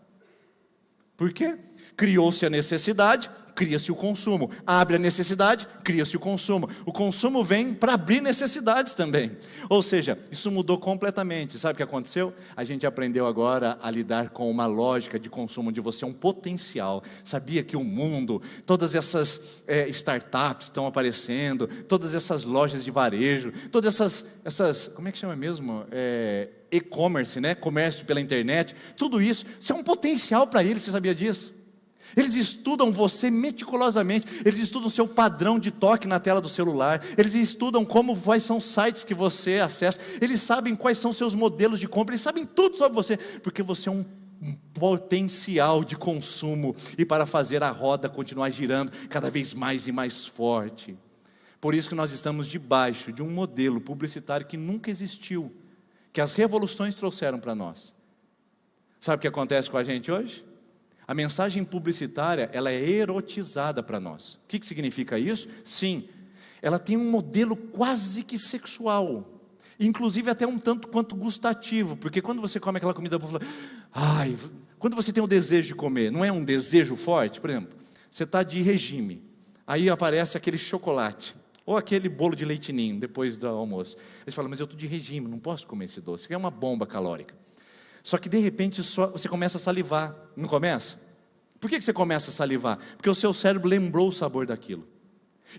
Por quê? Criou-se a necessidade, cria-se o consumo. Abre a necessidade, cria-se o consumo. O consumo vem para abrir necessidades também. Ou seja, isso mudou completamente. Sabe o que aconteceu? A gente aprendeu agora a lidar com uma lógica de consumo onde você é um potencial. Sabia que o mundo, todas essas startups estão aparecendo, todas essas lojas de varejo, todas essas como é que chama mesmo? E-commerce, né? Comércio pela internet, tudo isso é um potencial para eles, você sabia disso? Eles estudam você meticulosamente, eles estudam o seu padrão de toque na tela do celular, eles estudam quais são os sites que você acessa, eles sabem quais são os seus modelos de compra, eles sabem tudo sobre você, porque você é um potencial de consumo, e para fazer a roda continuar girando cada vez mais e mais forte. Por isso que nós estamos debaixo de um modelo publicitário que nunca existiu, que as revoluções trouxeram para nós. Sabe o que acontece com a gente hoje? A mensagem publicitária, ela é erotizada para nós. O que significa isso? Sim, ela tem um modelo quase que sexual, inclusive até um tanto quanto gustativo, porque quando você come aquela comida, quando você tem o desejo de comer, não é um desejo forte? Por exemplo, você está de regime, aí aparece aquele chocolate, ou aquele bolo de leite ninho, depois do almoço. Aí você fala, mas eu estou de regime, não posso comer esse doce, que é uma bomba calórica. Só que de repente você começa a salivar, não começa? Por que você começa a salivar? Porque o seu cérebro lembrou o sabor daquilo.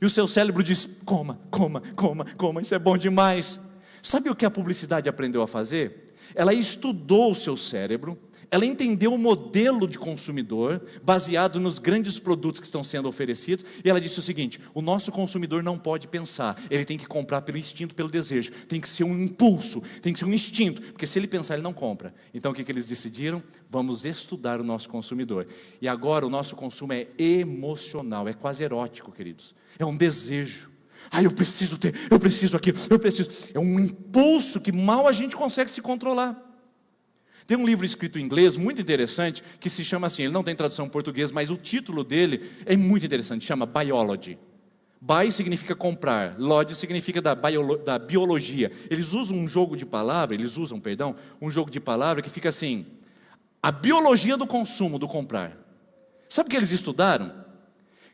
E o seu cérebro diz, coma, coma, coma, coma, isso é bom demais. Sabe o que a publicidade aprendeu a fazer? Ela estudou o seu cérebro, ela entendeu o modelo de consumidor, baseado nos grandes produtos que estão sendo oferecidos, e ela disse o seguinte, o nosso consumidor não pode pensar, ele tem que comprar pelo instinto, pelo desejo, tem que ser um impulso, tem que ser um instinto, porque se ele pensar, ele não compra. Então o que eles decidiram? Vamos estudar o nosso consumidor. E agora o nosso consumo é emocional, é quase erótico, queridos, é um desejo. Eu preciso ter, eu preciso aquilo, eu preciso. É um impulso que mal a gente consegue se controlar. Tem um livro escrito em inglês muito interessante, que se chama assim, ele não tem tradução em português, mas o título dele é muito interessante, chama Biology. Bi significa comprar, log significa da biologia. Eles usam um jogo de palavra, um jogo de palavra que fica assim, A biologia do consumo, do comprar. Sabe o que eles estudaram?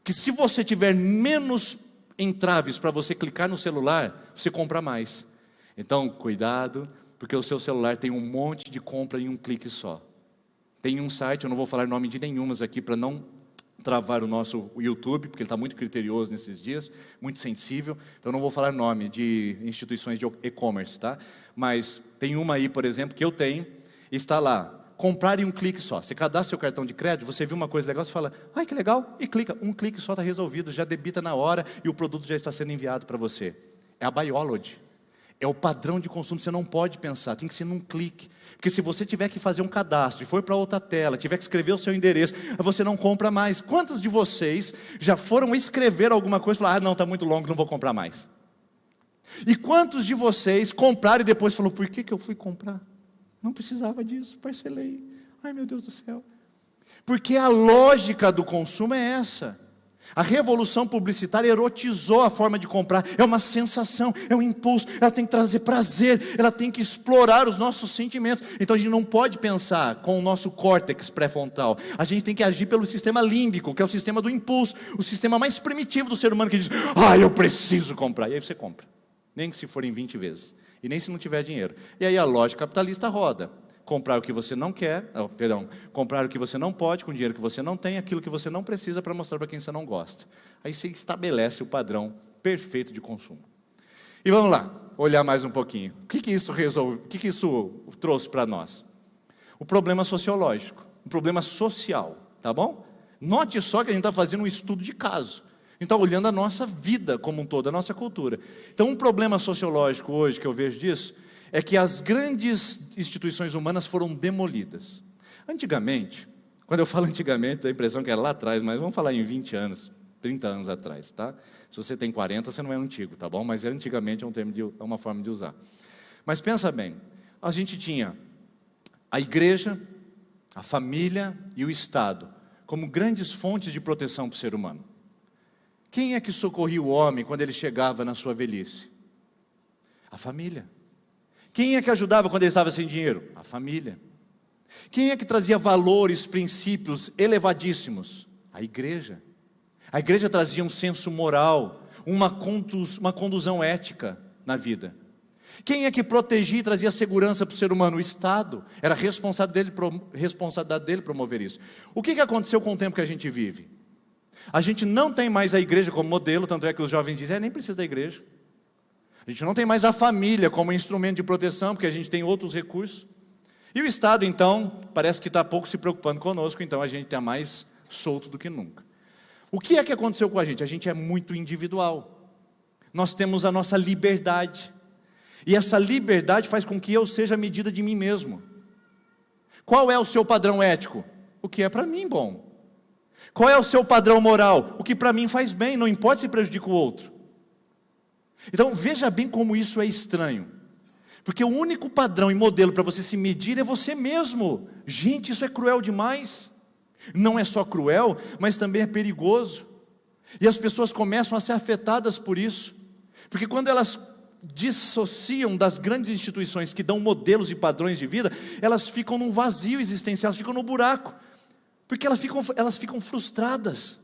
Que se você tiver menos entraves para você clicar no celular, você compra mais. Então, cuidado, porque o seu celular tem um monte de compra em um clique só. Tem um site, eu não vou falar nome de nenhumas aqui para não travar o nosso YouTube, porque ele está muito criterioso nesses dias, muito sensível, então eu não vou falar nome de instituições de e-commerce, tá? Mas tem uma aí, por exemplo, que eu tenho, está lá, comprar em um clique só. Você cadastra seu cartão de crédito, você viu uma coisa legal, você fala, ai que legal, e clica, um clique só está resolvido, já debita na hora e o produto já está sendo enviado para você. É a Biology. É o padrão de consumo, você não pode pensar, tem que ser num clique. Porque se você tiver que fazer um cadastro e for para outra tela, tiver que escrever o seu endereço, você não compra mais. Quantos de vocês já foram escrever alguma coisa e falaram, não, está muito longo, não vou comprar mais? E quantos de vocês compraram e depois falaram, por que eu fui comprar? Não precisava disso, parcelei. Ai meu Deus do céu. Porque a lógica do consumo é essa. A revolução publicitária erotizou a forma de comprar. É uma sensação, é um impulso. Ela tem que trazer prazer, ela tem que explorar os nossos sentimentos. Então a gente não pode pensar com o nosso córtex pré-frontal. A gente tem que agir pelo sistema límbico, que é o sistema do impulso, o sistema mais primitivo do ser humano, que diz, eu preciso comprar. E aí você compra, nem que se for em 20 vezes, e nem se não tiver dinheiro. E aí a lógica capitalista roda. Comprar o que você não quer, comprar o que você não pode, com dinheiro que você não tem, aquilo que você não precisa para mostrar para quem você não gosta. Aí você estabelece o padrão perfeito de consumo. E vamos lá, olhar mais um pouquinho. O que isso resolve? O que isso trouxe para nós? O problema sociológico, o problema social, tá bom? Note só que a gente está fazendo um estudo de caso. A gente está olhando a nossa vida como um todo, a nossa cultura. Então, um problema sociológico hoje que eu vejo disso é que as grandes instituições humanas foram demolidas. Antigamente, quando eu falo antigamente, dá a impressão que era lá atrás, mas vamos falar em 20 anos, 30 anos atrás, tá? Se você tem 40, você não é antigo, tá bom? Mas antigamente é um termo é uma forma de usar. Mas pensa bem, a gente tinha a igreja, a família e o Estado como grandes fontes de proteção para o ser humano. Quem é que socorria o homem quando ele chegava na sua velhice? A família. Quem é que ajudava quando ele estava sem dinheiro? A família. Quem é que trazia valores, princípios elevadíssimos? A igreja. A igreja trazia um senso moral, uma condução ética na vida. Quem é que protegia e trazia segurança para o ser humano? O Estado. Era responsabilidade dele promover isso. O que aconteceu com o tempo que a gente vive? A gente não tem mais a igreja como modelo, tanto é que os jovens dizem, nem precisa da igreja. A gente não tem mais a família como instrumento de proteção, porque a gente tem outros recursos. E o Estado, então, parece que está pouco se preocupando conosco, então a gente está mais solto do que nunca. O que é que aconteceu com a gente? A gente é muito individual. Nós temos a nossa liberdade. E essa liberdade faz com que eu seja a medida de mim mesmo. Qual é o seu padrão ético? O que é para mim bom. Qual é o seu padrão moral? O que para mim faz bem, não importa se prejudica o outro. Então veja bem como isso é estranho. Porque o único padrão e modelo para você se medir é você mesmo. Gente, isso é cruel demais. Não é só cruel, mas também é perigoso. E as pessoas começam a ser afetadas por isso. Porque quando elas dissociam das grandes instituições que dão modelos e padrões de vida, elas ficam num vazio existencial, elas ficam no buraco. Porque elas ficam frustradas.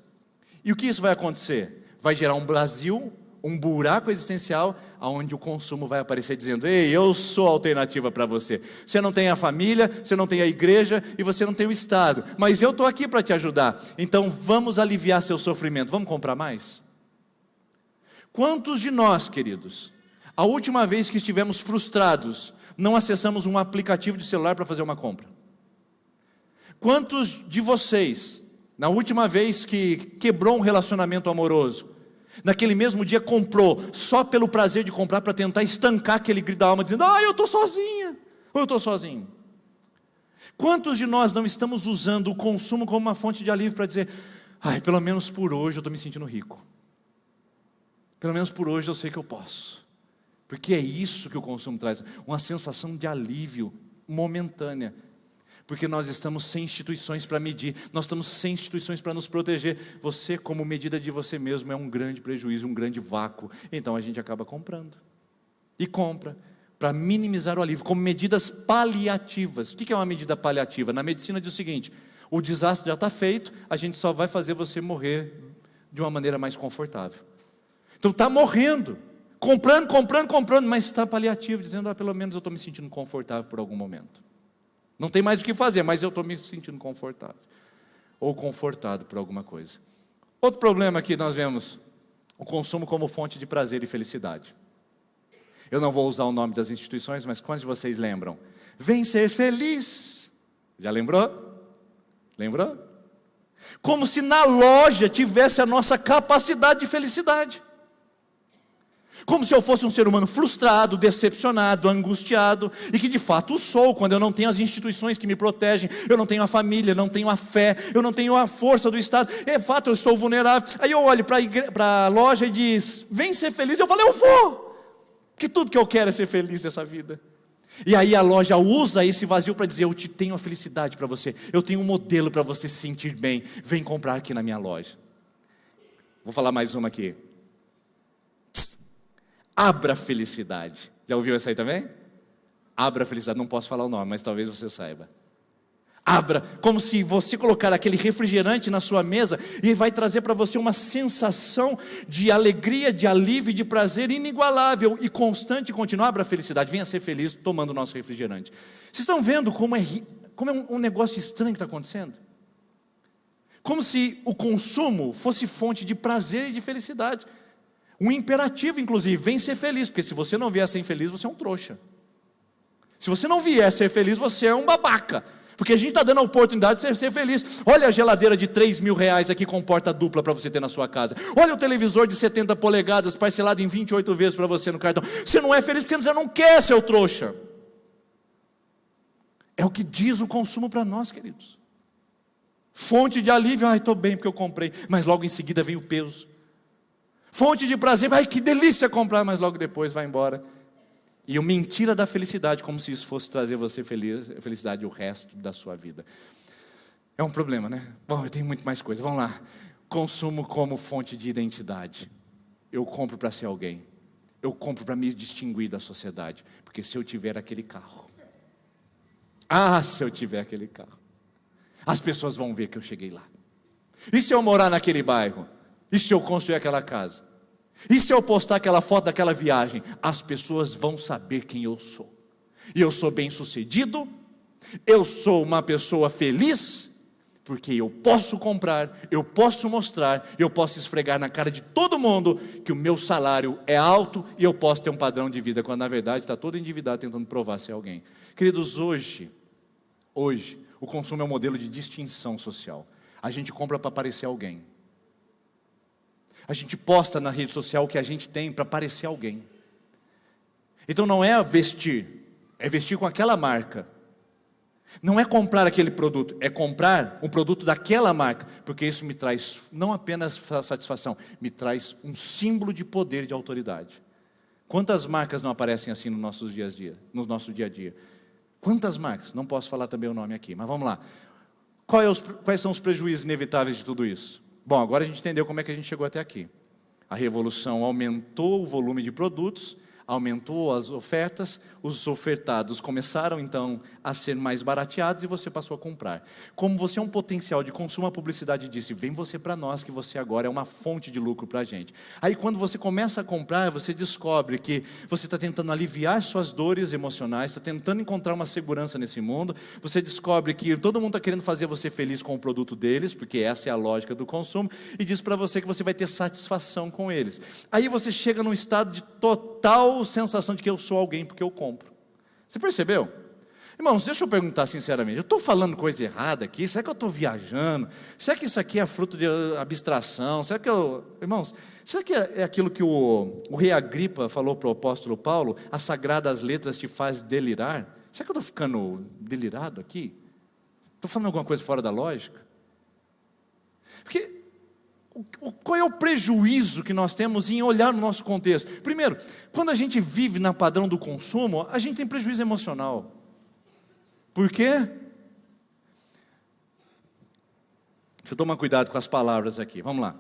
E o que isso vai acontecer? Vai gerar um Brasil, um buraco existencial, onde o consumo vai aparecer dizendo, ei, eu sou a alternativa para você. Você não tem a família, você não tem a igreja e você não tem o Estado. Mas eu estou aqui para te ajudar. Então vamos aliviar seu sofrimento. Vamos comprar mais? Quantos de nós, queridos, a última vez que estivemos frustrados, não acessamos um aplicativo de celular para fazer uma compra? Quantos de vocês, na última vez que quebrou um relacionamento amoroso, naquele mesmo dia comprou, só pelo prazer de comprar, para tentar estancar aquele grito da alma, dizendo, eu estou sozinha, ou eu estou sozinho? Quantos de nós não estamos usando o consumo como uma fonte de alívio para dizer, pelo menos por hoje eu estou me sentindo rico, pelo menos por hoje eu sei que eu posso, porque é isso que o consumo traz, uma sensação de alívio momentânea, porque nós estamos sem instituições para medir, nós estamos sem instituições para nos proteger. Você, como medida de você mesmo, é um grande prejuízo, um grande vácuo. Então a gente acaba comprando. E compra. para minimizar o alívio, como medidas paliativas. O que é uma medida paliativa? Na medicina diz o seguinte: o desastre já está feito, a gente só vai fazer você morrer de uma maneira mais confortável. Então está morrendo, comprando, mas está paliativo, dizendo, pelo menos eu estou me sentindo confortável por algum momento. Não tem mais o que fazer, mas eu estou me sentindo confortável. Ou confortado por alguma coisa. Outro problema que nós vemos, o consumo como fonte de prazer e felicidade. Eu não vou usar o nome das instituições, mas quantos de vocês lembram? Vem ser feliz. Já lembrou? Lembrou? Como se na loja tivesse a nossa capacidade de felicidade. Como se eu fosse um ser humano frustrado, decepcionado, angustiado, e que de fato o sou, quando eu não tenho as instituições que me protegem, eu não tenho a família, não tenho a fé, eu não tenho a força do Estado, é fato, eu estou vulnerável. Aí eu olho para a loja e diz, vem ser feliz, eu falo, eu vou, que tudo que eu quero é ser feliz nessa vida. E aí a loja usa esse vazio para dizer, eu te tenho a felicidade para você, eu tenho um modelo para você se sentir bem, vem comprar aqui na minha loja. Vou falar mais uma aqui. Abra felicidade. Já ouviu essa aí também? Abra felicidade, não posso falar o nome, mas talvez você saiba. Abra, como se você colocar aquele refrigerante na sua mesa e vai trazer para você uma sensação de alegria, de alívio, de prazer inigualável e constante e contínua. Abra a felicidade, venha ser feliz tomando o nosso refrigerante. Vocês estão vendo como é um negócio estranho que está acontecendo? Como se o consumo fosse fonte de prazer e de felicidade. Um imperativo, inclusive, vem ser feliz, porque se você não vier ser infeliz, você é um trouxa. Se você não vier ser feliz, você é um babaca. Porque a gente está dando a oportunidade de você ser feliz. Olha a geladeira de R$3.000 aqui com porta dupla para você ter na sua casa. Olha o televisor de 70 polegadas parcelado em 28 vezes para você no cartão. Você não é feliz porque você não quer, seu trouxa. É o que diz o consumo para nós, queridos. Fonte de alívio, estou bem porque eu comprei. Mas logo em seguida vem o peso. Fonte de prazer, que delícia comprar, mas logo depois vai embora. E o mentira da felicidade, como se isso fosse trazer você felicidade o resto da sua vida. É um problema, né? Bom, eu tenho muito mais coisa, vamos lá. Consumo como fonte de identidade. Eu compro para ser alguém. Eu compro para me distinguir da sociedade. Porque se eu tiver aquele carro. Se eu tiver aquele carro. As pessoas vão ver que eu cheguei lá. E se eu morar naquele bairro? E se eu construir aquela casa? E se eu postar aquela foto daquela viagem? As pessoas vão saber quem eu sou. E eu sou bem sucedido, eu sou uma pessoa feliz, porque eu posso comprar, eu posso mostrar, eu posso esfregar na cara de todo mundo que o meu salário é alto e eu posso ter um padrão de vida, quando na verdade está todo endividado tentando provar ser alguém. Queridos, hoje, o consumo é um modelo de distinção social. A gente compra para parecer alguém. A gente posta na rede social o que a gente tem para parecer alguém. Então não é vestir, é vestir com aquela marca. Não é comprar aquele produto, é comprar um produto daquela marca, porque isso me traz não apenas satisfação, me traz um símbolo de poder e de autoridade. Quantas marcas não aparecem assim no nosso dia a dia? Quantas marcas? Não posso falar também o nome aqui, mas vamos lá. Quais são os prejuízos inevitáveis de tudo isso? Bom, agora a gente entendeu como é que a gente chegou até aqui. A revolução aumentou o volume de produtos, aumentou as ofertas, os ofertados começaram então a ser mais barateados e você passou a comprar. Como você é um potencial de consumo, a publicidade disse, vem você para nós que você agora é uma fonte de lucro para a gente. Aí quando você começa a comprar, você descobre que você está tentando aliviar suas dores emocionais, está tentando encontrar uma segurança nesse mundo, você descobre que todo mundo está querendo fazer você feliz com o produto deles, porque essa é a lógica do consumo, e diz para você que você vai ter satisfação com eles. Aí você chega num estado de total sensação de que eu sou alguém porque eu compro. Você percebeu? Irmãos, deixa eu perguntar sinceramente, eu estou falando coisa errada aqui? Será que eu estou viajando? Será que isso aqui é fruto de abstração? Será que irmãos, será que é aquilo que o rei Agripa falou para o apóstolo Paulo, as sagradas letras te faz delirar? Será que eu estou ficando delirado aqui? Estou falando alguma coisa fora da lógica? Porque qual é o prejuízo que nós temos em olhar no nosso contexto? Primeiro, quando a gente vive na padrão do consumo, a gente tem prejuízo emocional. Por quê? Deixa eu tomar cuidado com as palavras aqui, vamos lá.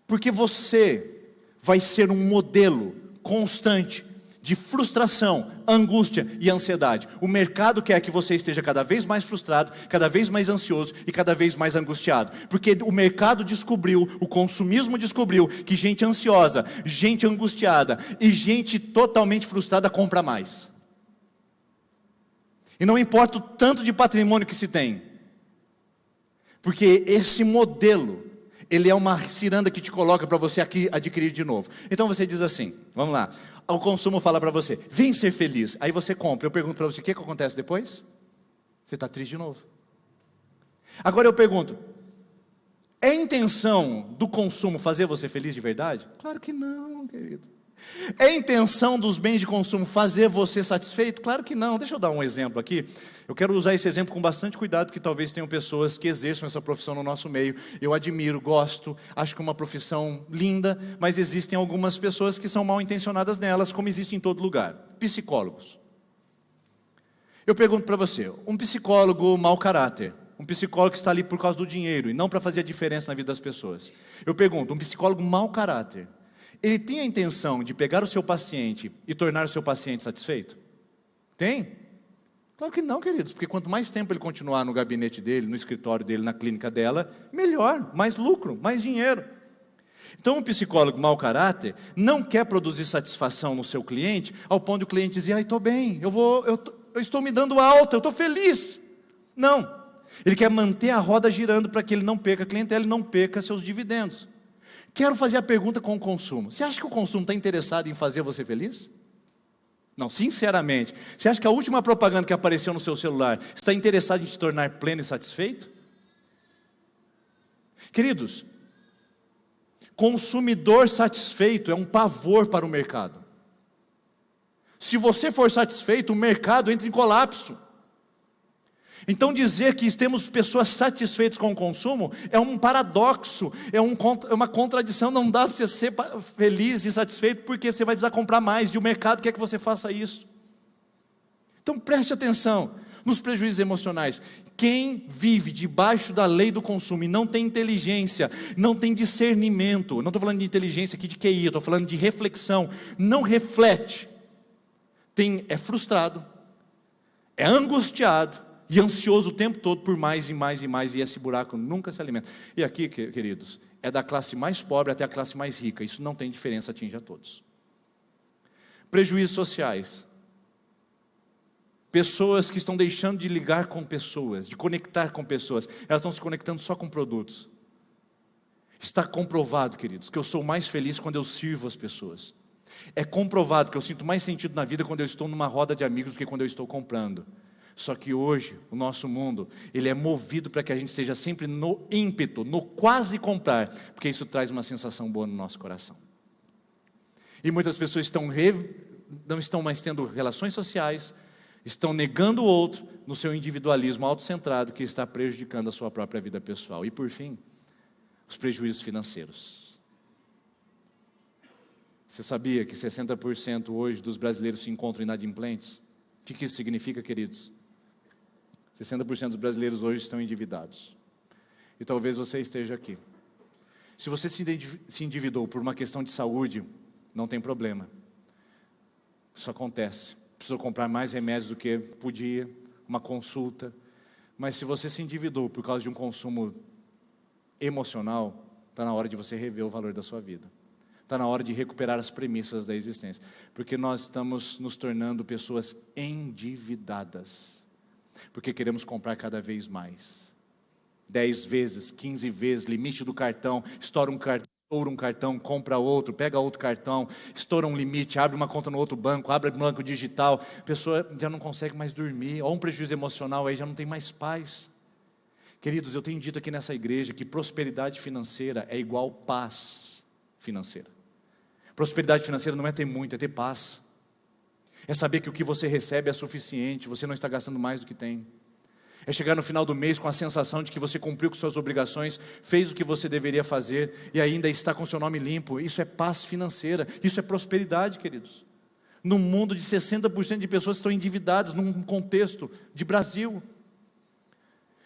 Porque você vai ser um modelo constante de frustração, angústia e ansiedade. O mercado quer que você esteja cada vez mais frustrado, cada vez mais ansioso e cada vez mais angustiado. Porque o mercado descobriu, o consumismo descobriu que gente ansiosa, gente angustiada e gente totalmente frustrada compra mais. E não importa o tanto de patrimônio que se tem. Porque esse modelo, ele é uma ciranda que te coloca para você aqui adquirir de novo. Então você diz assim, vamos lá. O consumo fala para você, vem ser feliz. Aí você compra. Eu pergunto para você, o que acontece depois? Você está triste de novo. Agora eu pergunto, é intenção do consumo fazer você feliz de verdade? Claro que não, querido. É intenção dos bens de consumo fazer você satisfeito? Claro que não. Deixa eu dar um exemplo aqui. Eu quero usar esse exemplo com bastante cuidado, porque talvez tenham pessoas que exerçam essa profissão no nosso meio. Eu admiro, gosto, acho que é uma profissão linda, mas existem algumas pessoas que são mal intencionadas nelas, como existe em todo lugar. Psicólogos. Eu pergunto para você, um psicólogo mau caráter, um psicólogo que está ali por causa do dinheiro e não para fazer a diferença na vida das pessoas. Eu pergunto, um psicólogo mau caráter, ele tem a intenção de pegar o seu paciente e tornar o seu paciente satisfeito? Tem? Claro que não, queridos, porque quanto mais tempo ele continuar no gabinete dele, no escritório dele, na clínica dela, melhor, mais lucro, mais dinheiro. Então um psicólogo mau caráter não quer produzir satisfação no seu cliente, ao ponto de o cliente dizer, estou bem, eu estou me dando alta, eu estou feliz. Não, ele quer manter a roda girando para que ele não perca a clientela e não perca seus dividendos. Quero fazer a pergunta com o consumo. Você acha que o consumo está interessado em fazer você feliz? Não, sinceramente. Você acha que a última propaganda que apareceu no seu celular está interessado em te tornar pleno e satisfeito? Queridos, consumidor satisfeito é um pavor para o mercado. Se você for satisfeito, o mercado entra em colapso. Então dizer que temos pessoas satisfeitas com o consumo é um paradoxo, é uma contradição. Não dá para você ser feliz e satisfeito porque você vai precisar comprar mais e o mercado quer que você faça isso. Então preste atenção nos prejuízos emocionais. Quem vive debaixo da lei do consumo e não tem inteligência, não tem discernimento, não estou falando de inteligência aqui de QI, eu estou falando de reflexão, não reflete, é frustrado, é angustiado, e ansioso o tempo todo por mais e mais e mais, e esse buraco nunca se alimenta. E aqui, queridos, é da classe mais pobre até a classe mais rica, isso não tem diferença, atinge a todos. Prejuízos sociais. Pessoas que estão deixando de ligar com pessoas, de conectar com pessoas, elas estão se conectando só com produtos. Está comprovado, queridos, que eu sou mais feliz quando eu sirvo as pessoas. É comprovado que eu sinto mais sentido na vida quando eu estou numa roda de amigos do que quando eu estou comprando. Só que hoje, o nosso mundo, ele é movido para que a gente esteja sempre no ímpeto, no quase comprar, porque isso traz uma sensação boa no nosso coração. E muitas pessoas não estão mais tendo relações sociais, estão negando o outro no seu individualismo autocentrado, que está prejudicando a sua própria vida pessoal. E por fim, os prejuízos financeiros. Você sabia que 60% hoje dos brasileiros se encontram inadimplentes? O que isso significa, queridos? 60% dos brasileiros hoje estão endividados. E talvez você esteja aqui. Se você se endividou por uma questão de saúde, não tem problema. Isso acontece. Precisou comprar mais remédios do que podia, uma consulta. Mas se você se endividou por causa de um consumo emocional, está na hora de você rever o valor da sua vida. Está na hora de recuperar as premissas da existência. Porque nós estamos nos tornando pessoas endividadas. Porque queremos comprar cada vez mais. 10 vezes, 15 vezes, limite do cartão, estoura um cartão, compra outro, pega outro cartão, estoura um limite, abre uma conta no outro banco, abre um banco digital, a pessoa já não consegue mais dormir, ou um prejuízo emocional aí, já não tem mais paz. Queridos, eu tenho dito aqui nessa igreja que prosperidade financeira é igual paz financeira. Prosperidade financeira não é ter muito, é ter paz. É saber que o que você recebe é suficiente, você não está gastando mais do que tem. É chegar no final do mês com a sensação de que você cumpriu com suas obrigações, fez o que você deveria fazer e ainda está com seu nome limpo. Isso é paz financeira, isso é prosperidade, queridos. Num mundo de 60% de pessoas que estão endividadas, num contexto de Brasil.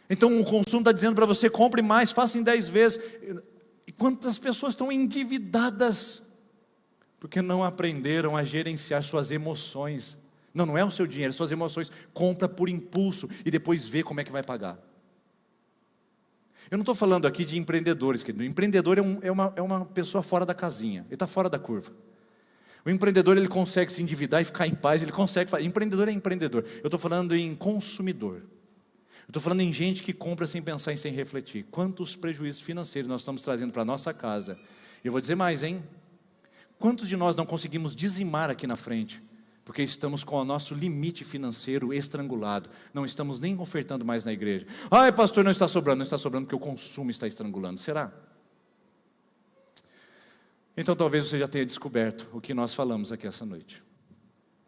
Então o consumo está dizendo para você, compre mais, faça em 10 vezes. E quantas pessoas estão endividadas Porque não aprenderam a gerenciar suas emoções. Não é o seu dinheiro, suas emoções. Compra por impulso e depois vê como é que vai pagar. Eu não estou falando aqui de empreendedores, querido. O empreendedor é uma pessoa fora da casinha, ele está fora da curva. O empreendedor, ele consegue se endividar e ficar em paz, ele consegue fazer. Empreendedor é empreendedor. Eu estou falando em consumidor. Eu estou falando em gente que compra sem pensar e sem refletir. Quantos prejuízos financeiros nós estamos trazendo para a nossa casa? Eu vou dizer mais, hein? Quantos de nós não conseguimos dizimar aqui na frente? Porque estamos com o nosso limite financeiro estrangulado. Não estamos nem ofertando mais na igreja. Ai, pastor, não está sobrando. Não está sobrando porque o consumo está estrangulando. Será? Então talvez você já tenha descoberto o que nós falamos aqui essa noite.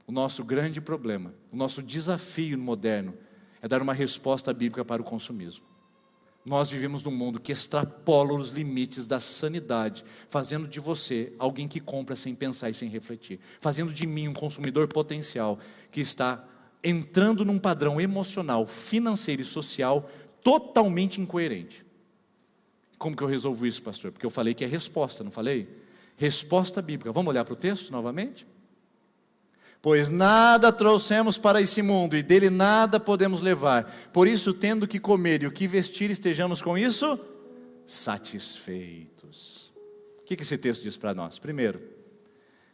O nosso grande problema, o nosso desafio moderno é dar uma resposta bíblica para o consumismo. Nós vivemos num mundo que extrapola os limites da sanidade, fazendo de você alguém que compra sem pensar e sem refletir, fazendo de mim um consumidor potencial que está entrando num padrão emocional, financeiro e social totalmente incoerente. Como que eu resolvo isso, pastor? Porque eu falei que é resposta, não falei? Resposta bíblica. Vamos olhar para o texto novamente? Pois nada trouxemos para esse mundo, e dele nada podemos levar. Por isso, tendo que comer e o que vestir, estejamos com isso satisfeitos. O que esse texto diz para nós? Primeiro,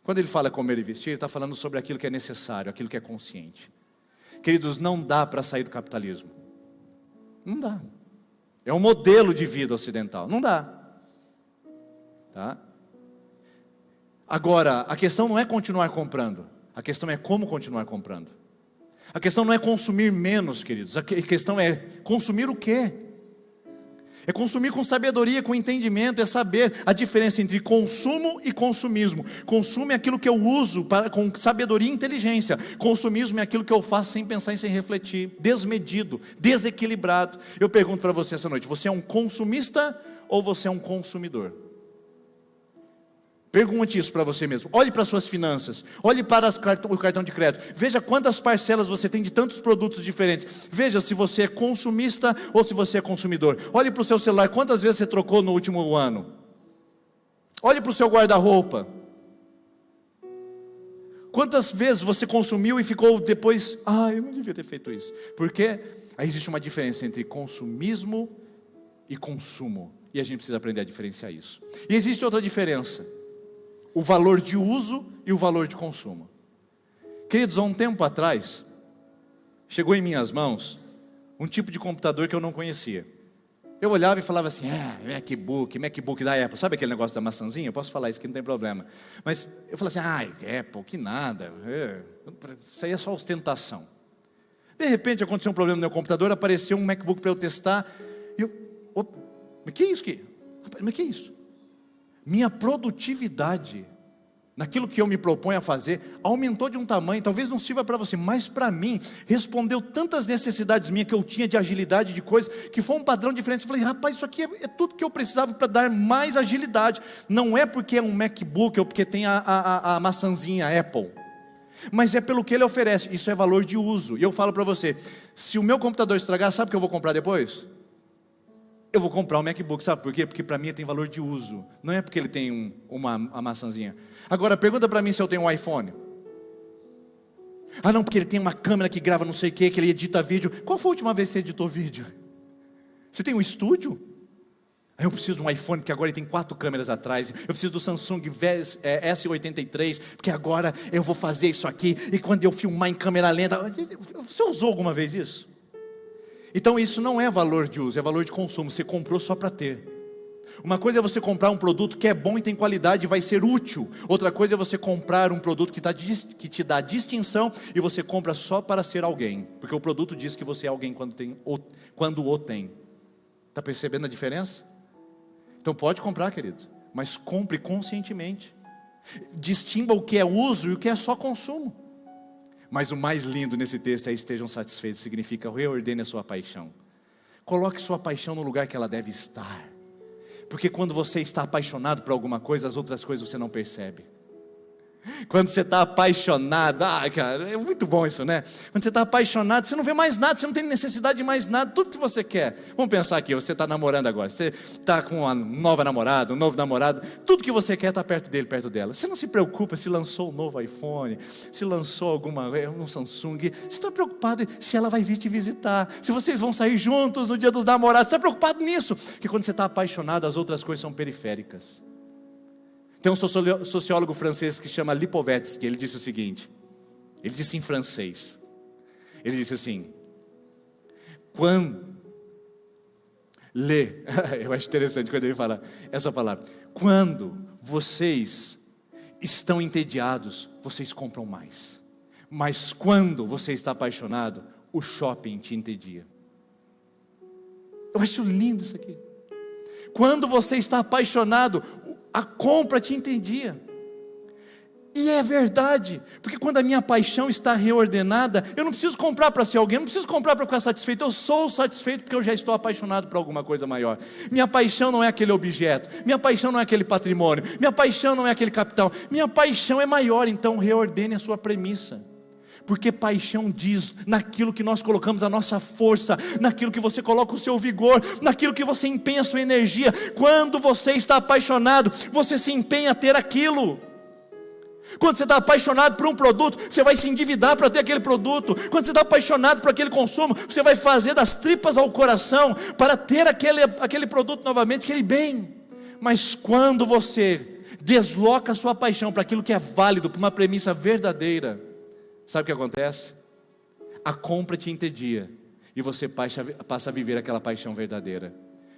quando ele fala comer e vestir, ele está falando sobre aquilo que é necessário, aquilo que é consciente. Queridos, não dá para sair do capitalismo. Não dá. É um modelo de vida ocidental. Não dá. Tá? Agora, a questão não é continuar comprando. A questão é como continuar comprando. A questão não é consumir menos, queridos. A questão é consumir o quê? É consumir com sabedoria, com entendimento. É saber a diferença entre consumo e consumismo. Consumo é aquilo que eu uso com sabedoria e inteligência. Consumismo é aquilo que eu faço sem pensar e sem refletir. Desmedido, desequilibrado. Eu pergunto para você essa noite: você é um consumista ou você é um consumidor? Pergunte isso para você mesmo. Olhe para as suas finanças. Olhe para o cartão de crédito. Veja quantas parcelas você tem de tantos produtos diferentes. Veja se você é consumista ou se você é consumidor. Olhe para o seu celular. Quantas vezes você trocou no último ano? Olhe para o seu guarda-roupa. Quantas vezes você consumiu e ficou depois... eu não devia ter feito isso. Porque aí existe uma diferença entre consumismo e consumo. E a gente precisa aprender a diferenciar isso. E existe outra diferença. O valor de uso e o valor de consumo. Queridos, há um tempo atrás, chegou em minhas mãos um tipo de computador que eu não conhecia. Eu olhava e falava assim: MacBook da Apple. Sabe aquele negócio da maçãzinha? Eu posso falar isso que não tem problema. Mas eu falava assim: Apple, que nada. Isso aí é só ostentação. De repente aconteceu um problema no meu computador, apareceu um MacBook para eu testar. E mas que é isso aqui? Mas que é isso? Minha produtividade, naquilo que eu me proponho a fazer, aumentou de um tamanho, talvez não sirva para você, mas para mim, respondeu tantas necessidades minhas que eu tinha de agilidade, de coisas, que foi um padrão diferente. Eu falei: rapaz, isso aqui é tudo que eu precisava para dar mais agilidade. Não é porque é um MacBook ou porque tem a maçãzinha Apple, mas é pelo que ele oferece. Isso é valor de uso. E eu falo para você, se o meu computador estragar, sabe o que eu vou comprar depois? Eu vou comprar um MacBook, sabe por quê? Porque para mim ele tem valor de uso. Não é porque ele tem uma maçãzinha. Agora, pergunta para mim se eu tenho um iPhone. Não, porque ele tem uma câmera que grava não sei o que ele edita vídeo. Qual foi a última vez que você editou vídeo? Você tem um estúdio? Eu preciso de um iPhone, porque agora ele tem 4 câmeras atrás. Eu preciso do Samsung S83, porque agora eu vou fazer isso aqui. E quando eu filmar em câmera lenta... Você usou alguma vez isso? Então isso não é valor de uso, é valor de consumo. Você comprou só para ter. Uma coisa é você comprar um produto que é bom e tem qualidade e vai ser útil. Outra coisa é você comprar um produto que te dá distinção e você compra só para ser alguém. Porque o produto diz que você é alguém quando o tem. Está percebendo a diferença? Então pode comprar, querido, mas compre conscientemente. Distinga o que é uso e o que é só consumo. Mas o mais lindo nesse texto é: estejam satisfeitos. Significa reordene a sua paixão. Coloque sua paixão no lugar que ela deve estar. Porque quando você está apaixonado por alguma coisa, as outras coisas você não percebe. Quando você está apaixonado, cara, é muito bom isso, né? Quando você está apaixonado, você não vê mais nada, você não tem necessidade de mais nada, tudo que você quer. Vamos pensar aqui, você está namorando agora, você está com uma nova namorada, um novo namorado, tudo que você quer está perto dele, perto dela. Você não se preocupa se lançou um novo iPhone, se lançou um Samsung, você está preocupado se ela vai vir te visitar, se vocês vão sair juntos no dia dos namorados, você está preocupado nisso, porque quando você está apaixonado, as outras coisas são periféricas. Tem um sociólogo francês que chama Lipovetsky, ele disse o seguinte, ele disse em francês, ele disse assim, eu acho interessante quando ele fala essa palavra, quando vocês estão entediados, vocês compram mais, mas quando você está apaixonado, o shopping te entedia. Eu acho lindo isso aqui. Quando você está apaixonado, a compra te entendia. E é verdade, porque quando a minha paixão está reordenada, eu não preciso comprar para ser alguém, eu não preciso comprar para ficar satisfeito, eu sou satisfeito porque eu já estou apaixonado por alguma coisa maior. Minha paixão não é aquele objeto, minha paixão não é aquele patrimônio, minha paixão não é aquele capital, minha paixão é maior. Então reordene a sua premissa. Porque paixão diz naquilo que nós colocamos a nossa força, naquilo que você coloca o seu vigor, naquilo que você empenha a sua energia. Quando você está apaixonado, você se empenha a ter aquilo. Quando você está apaixonado por um produto, você vai se endividar para ter aquele produto. Quando você está apaixonado por aquele consumo, você vai fazer das tripas ao coração para ter aquele produto novamente, aquele bem. Mas quando você desloca a sua paixão para aquilo que é válido, para uma premissa verdadeira, sabe o que acontece? A compra te entedia e você passa a viver aquela paixão verdadeira.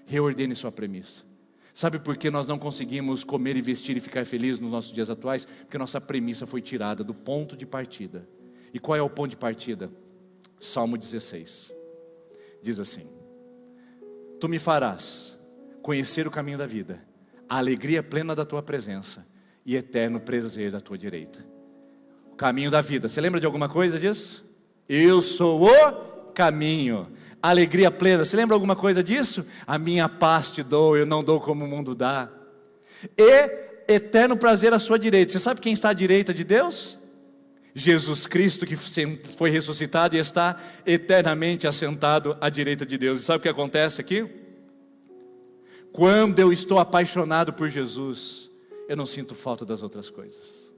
Reordene sua premissa. Sabe por que nós não conseguimos comer e vestir e ficar felizes nos nossos dias atuais? Porque nossa premissa foi tirada do ponto de partida. E qual é o ponto de partida? Salmo 16 diz assim: Tu me farás conhecer o caminho da vida, a alegria plena da tua presença e eterno prazer da tua direita. Caminho da vida, você lembra de alguma coisa disso? Eu sou o caminho, alegria plena, você lembra alguma coisa disso? A minha paz te dou, eu não dou como o mundo dá. E eterno prazer à sua direita. Você sabe quem está à direita de Deus? Jesus Cristo, que foi ressuscitado e está eternamente assentado à direita de Deus. E sabe o que acontece aqui? Quando eu estou apaixonado por Jesus, eu não sinto falta das outras coisas.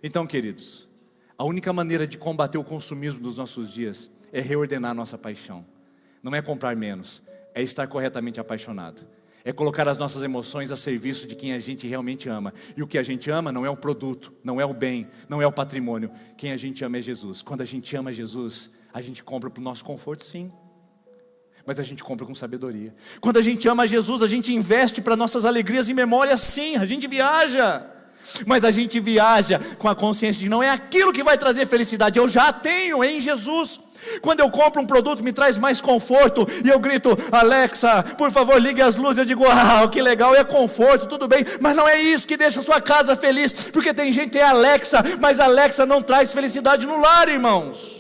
Então, queridos, a única maneira de combater o consumismo dos nossos dias é reordenar a nossa paixão. Não é comprar menos, é estar corretamente apaixonado. É colocar as nossas emoções a serviço de quem a gente realmente ama. E o que a gente ama não é o produto, não é o bem, não é o patrimônio. Quem a gente ama é Jesus. Quando a gente ama Jesus, a gente compra para o nosso conforto, sim. Mas a gente compra com sabedoria. Quando a gente ama Jesus, a gente investe para nossas alegrias e memórias, sim. A gente viaja. Mas a gente viaja com a consciência de não é aquilo que vai trazer felicidade, eu já tenho em Jesus. Quando eu compro um produto me traz mais conforto e eu grito: Alexa, por favor ligue as luzes, eu digo: uau, que legal, é conforto, tudo bem. Mas não é isso que deixa a sua casa feliz, porque tem gente que tem Alexa, mas Alexa não traz felicidade no lar, irmãos.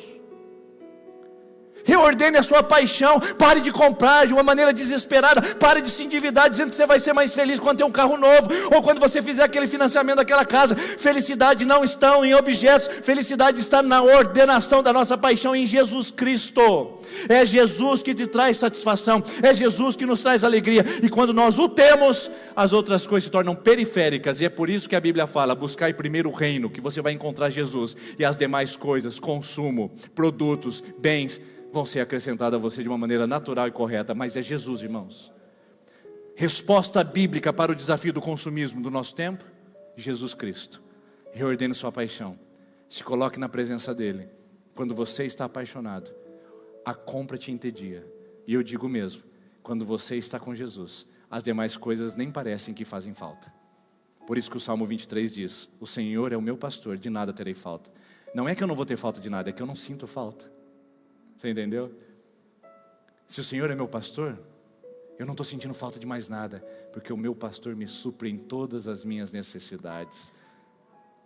Reordene a sua paixão, pare de comprar de uma maneira desesperada, pare de se endividar dizendo que você vai ser mais feliz quando ter um carro novo, ou quando você fizer aquele financiamento daquela casa. Felicidade não está em objetos, felicidade está na ordenação da nossa paixão em Jesus Cristo. É Jesus que te traz satisfação, é Jesus que nos traz alegria, e quando nós o temos, as outras coisas se tornam periféricas, e é por isso que a Bíblia fala: buscai primeiro o reino, que você vai encontrar Jesus, e as demais coisas, consumo, produtos, bens, vão ser acrescentadas a você de uma maneira natural e correta. Mas é Jesus, irmãos. Resposta bíblica para o desafio do consumismo do nosso tempo: Jesus Cristo. Reordene sua paixão, se coloque na presença dele. Quando você está apaixonado, a compra te entedia. E eu digo mesmo, quando você está com Jesus, as demais coisas nem parecem que fazem falta. Por isso que o Salmo 23 diz: o Senhor é o meu pastor, de nada terei falta. Não é que eu não vou ter falta de nada, é que eu não sinto falta. Você entendeu? Se o Senhor é meu pastor, eu não estou sentindo falta de mais nada, porque o meu pastor me supre em todas as minhas necessidades.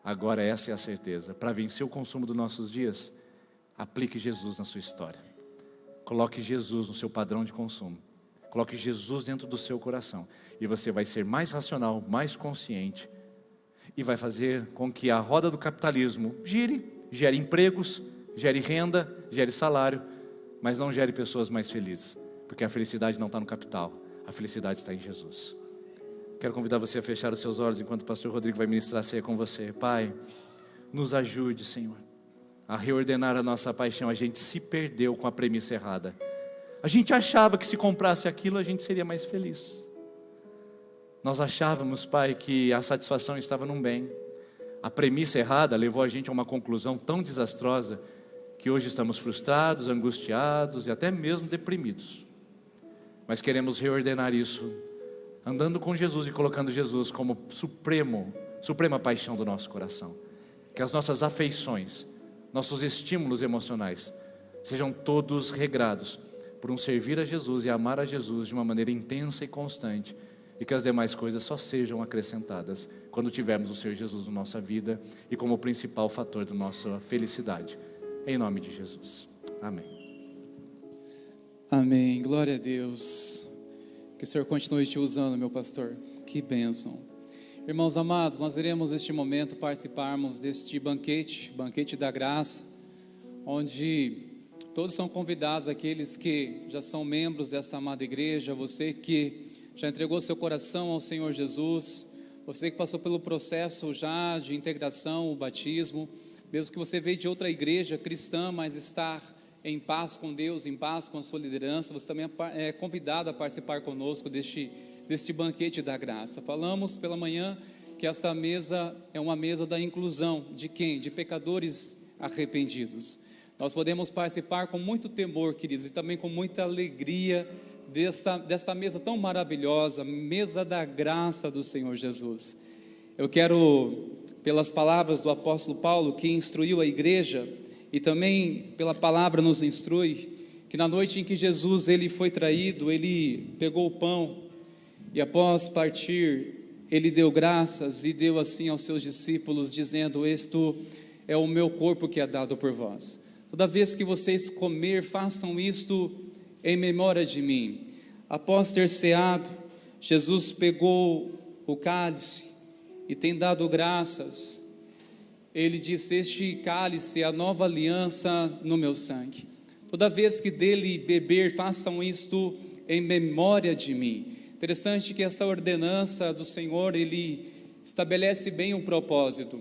Agora essa é a certeza. Para vencer o consumo dos nossos dias, aplique Jesus na sua história. Coloque Jesus no seu padrão de consumo. Coloque Jesus dentro do seu coração. E você vai ser mais racional, mais consciente. e vai fazer com que a roda do capitalismo gere empregos, gere renda, gere salário, mas não gere pessoas mais felizes, porque a felicidade não está no capital, a felicidade está em Jesus. Quero convidar você a fechar os seus olhos enquanto o pastor Rodrigo vai ministrar a ceia com você. Pai, nos ajude, Senhor, a reordenar a nossa paixão. A gente se perdeu com a premissa errada. A gente achava que se comprasse aquilo a gente seria mais feliz. Nós achávamos, Pai, que a satisfação estava num bem. A premissa errada levou a gente a uma conclusão tão desastrosa que hoje estamos frustrados, angustiados e até mesmo deprimidos. Mas queremos reordenar isso, andando com Jesus e colocando Jesus como suprema paixão do nosso coração. Que as nossas afeições, nossos estímulos emocionais sejam todos regrados por um servir a Jesus e amar a Jesus de uma maneira intensa e constante, e que as demais coisas só sejam acrescentadas quando tivermos o Senhor Jesus na nossa vida e como o principal fator da nossa felicidade. Em nome de Jesus. Amém. Amém. Glória a Deus. Que o Senhor continue te usando, meu pastor. Que bênção. Irmãos amados, nós iremos neste momento participarmos deste banquete da graça, onde todos são convidados, aqueles que já são membros dessa amada igreja, você que já entregou seu coração ao Senhor Jesus, você que passou pelo processo já de integração, o batismo, mesmo que você veio de outra igreja cristã, mas está em paz com Deus, em paz com a sua liderança, você também é convidado a participar conosco deste banquete da graça. Falamos pela manhã que esta mesa é uma mesa da inclusão, de quem? De pecadores arrependidos. Nós podemos participar com muito temor, queridos, e também com muita alegria desta mesa tão maravilhosa, mesa da graça do Senhor Jesus. Eu quero, pelas palavras do apóstolo Paulo, que instruiu a igreja, e também pela palavra nos instrui, que na noite em que Jesus ele foi traído, ele pegou o pão, e após partir, ele deu graças e deu assim aos seus discípulos, dizendo: "Isto é o meu corpo que é dado por vós. Toda vez que vocês comer, façam isto em memória de mim." Após ter ceado, Jesus pegou o cálice e tem dado graças. Ele disse: "Este cálice é a nova aliança no meu sangue. Toda vez que dele beber, façam isto em memória de mim." Interessante que essa ordenança do Senhor, ele estabelece bem o propósito.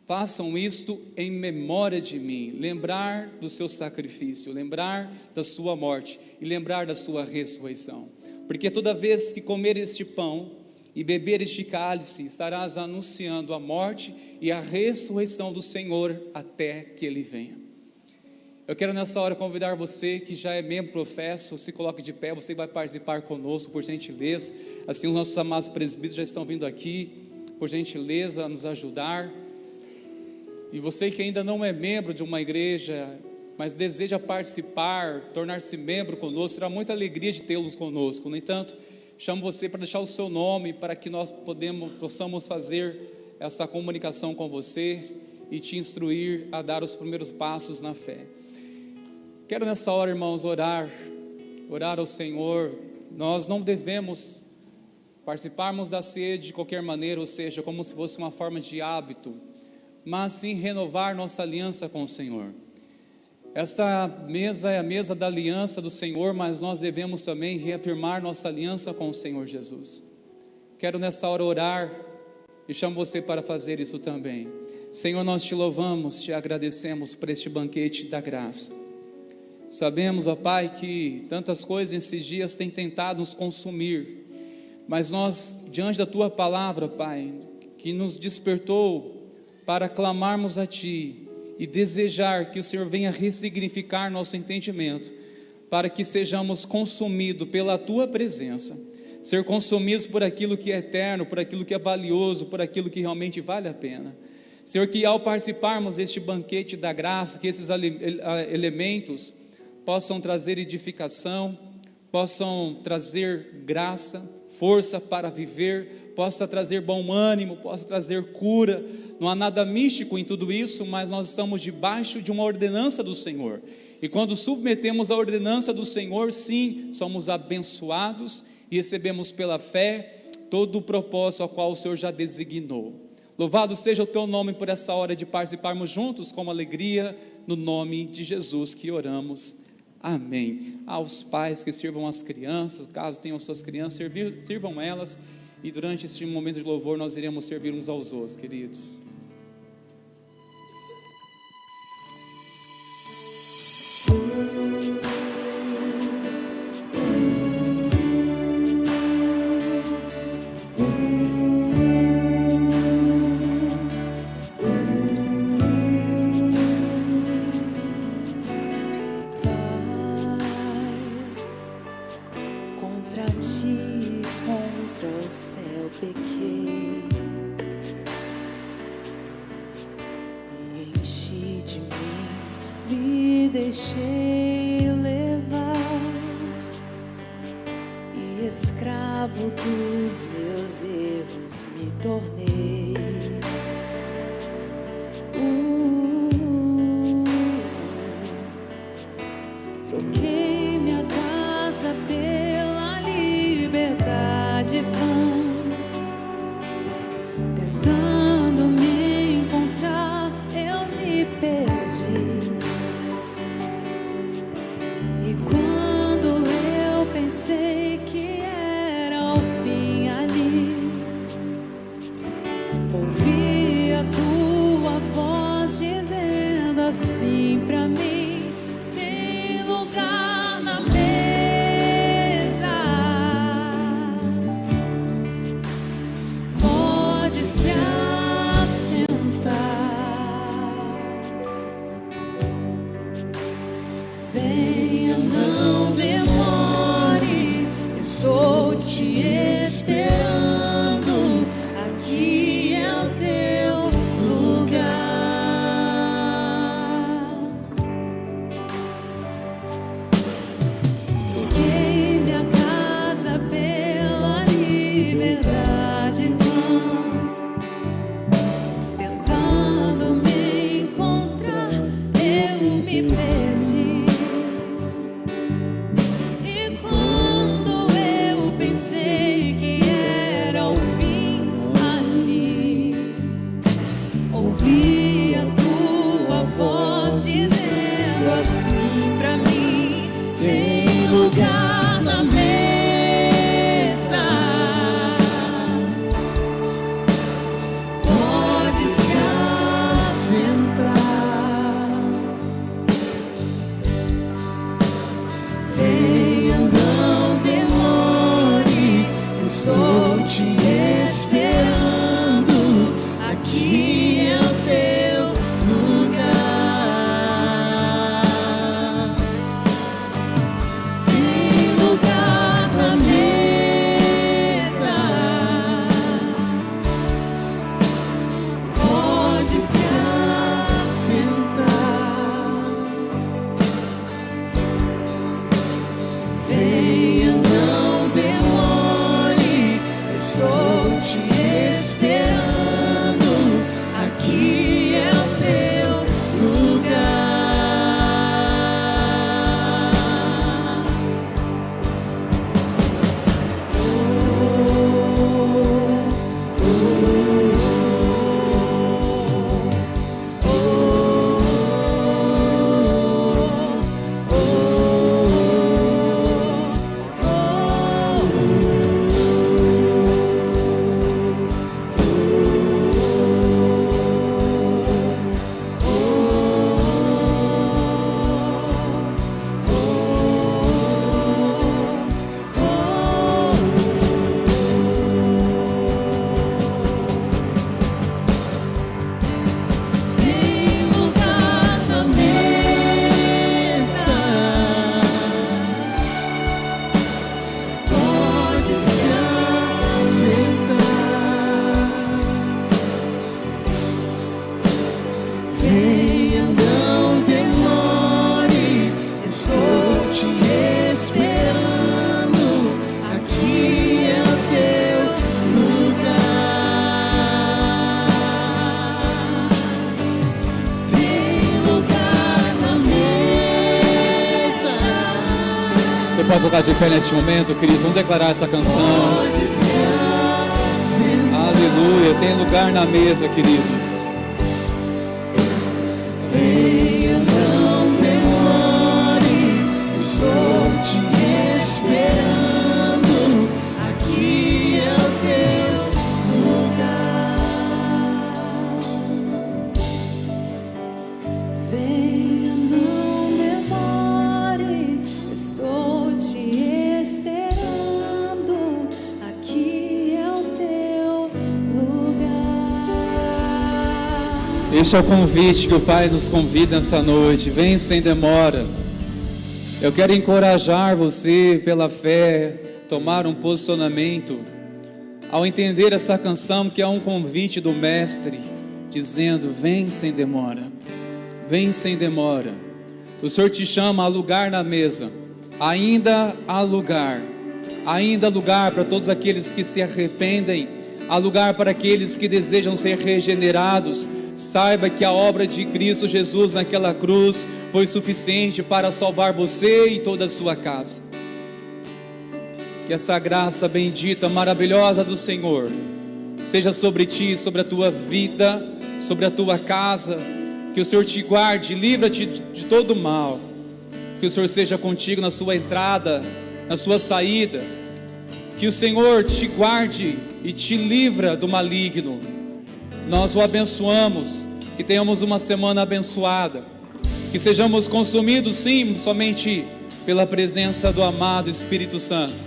Façam isto em memória de mim. Lembrar do seu sacrifício, lembrar da sua morte e lembrar da sua ressurreição. Porque toda vez que comer este pão e beber este cálice, estarás anunciando a morte e a ressurreição do Senhor até que Ele venha. Eu quero nessa hora convidar você que já é membro professo, se coloque de pé, você vai participar conosco, por gentileza. Assim os nossos amados presbíteros já estão vindo aqui, por gentileza, a nos ajudar. E você que ainda não é membro de uma igreja, mas deseja participar, tornar-se membro conosco, será muita alegria de tê-los conosco. No entanto, chamo você para deixar o seu nome, para que nós possamos fazer essa comunicação com você e te instruir a dar os primeiros passos na fé. Quero nessa hora, irmãos, orar ao Senhor. Nós não devemos participarmos da ceia de qualquer maneira, ou seja, como se fosse uma forma de hábito, mas sim renovar nossa aliança com o Senhor. Esta mesa é a mesa da aliança do Senhor, mas nós devemos também reafirmar nossa aliança com o Senhor Jesus. Quero nessa hora orar e chamo você para fazer isso também. Senhor, nós te louvamos, te agradecemos por este banquete da graça. Sabemos, ó Pai, que tantas coisas esses dias têm tentado nos consumir, mas nós, diante da Tua palavra, Pai, que nos despertou para clamarmos a Ti e desejar que o Senhor venha ressignificar nosso entendimento, para que sejamos consumidos pela Tua presença, ser consumidos por aquilo que é eterno, por aquilo que é valioso, por aquilo que realmente vale a pena. Senhor, que ao participarmos deste banquete da graça, que esses elementos possam trazer edificação, possam trazer graça, força para viver, possa trazer bom ânimo, possa trazer cura. Não há nada místico em tudo isso, mas nós estamos debaixo de uma ordenança do Senhor, e quando submetemos a ordenança do Senhor, sim, somos abençoados e recebemos pela fé todo o propósito ao qual o Senhor já designou. Louvado seja o teu nome por essa hora de participarmos juntos com alegria, no nome de Jesus que oramos. Amém. Aos pais que sirvam as crianças, caso tenham suas crianças, sirvam elas, e durante este momento de louvor nós iremos servir uns aos outros, queridos. Deixei levar e escravo dos meus erros me tornei. Troquei minha casa pela liberdade vã, tentando me encontrar, eu me perdi. Sei que era o fim ali, ouvi a tua voz dizendo assim pra mim: tem lugar na mesa, pode se assentar, venha, não demore. Estou te esperando, aqui é o teu lugar. Troquei minha casa pela liberdade vã, tentando me encontrar, eu me perdi. Sei que era o fim ali, ouvi a tua voz dizendo assim pra mim: tem lugar na mesa, pode se assentar, venha, não demore. Estou te esperando, aqui é o teu lugar. Tem lugar na mesa, pode se assentar, venha, não demore. Estou te esperando, aqui é o teu lugar. Você pode colocar de pé neste momento, queridos. Vamos declarar essa canção. Aleluia. Aleluia. Tem lugar na mesa, queridos. Venha, não demore, estou te esperando. Aqui é o teu lugar. Venha, não demore, estou te esperando. Aqui é o teu lugar. Este é o convite que o Pai nos convida nessa noite. Vem sem demora. Eu quero encorajar você, pela fé, tomar um posicionamento ao entender essa canção, que é um convite do Mestre, dizendo: vem sem demora, vem sem demora. O Senhor te chama a lugar na mesa. Ainda há lugar para todos aqueles que se arrependem, há lugar para aqueles que desejam ser regenerados. Saiba que a obra de Cristo Jesus naquela cruz foi suficiente para salvar você e toda a sua casa. Que essa graça bendita, maravilhosa do Senhor seja sobre ti, sobre a tua vida, sobre a tua casa. Que o Senhor te guarde, livra-te de todo mal. Que o Senhor seja contigo na sua entrada, na sua saída. Que o Senhor te guarde e te livra do maligno. Nós o abençoamos, que tenhamos uma semana abençoada, que sejamos consumidos sim, somente pela presença do amado Espírito Santo,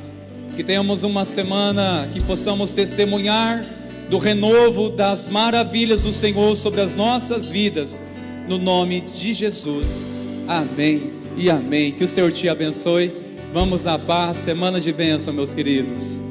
que tenhamos uma semana que possamos testemunhar do renovo, das maravilhas do Senhor sobre as nossas vidas, no nome de Jesus, amém e amém. Que o Senhor te abençoe. Vamos na paz, semana de bênção, meus queridos.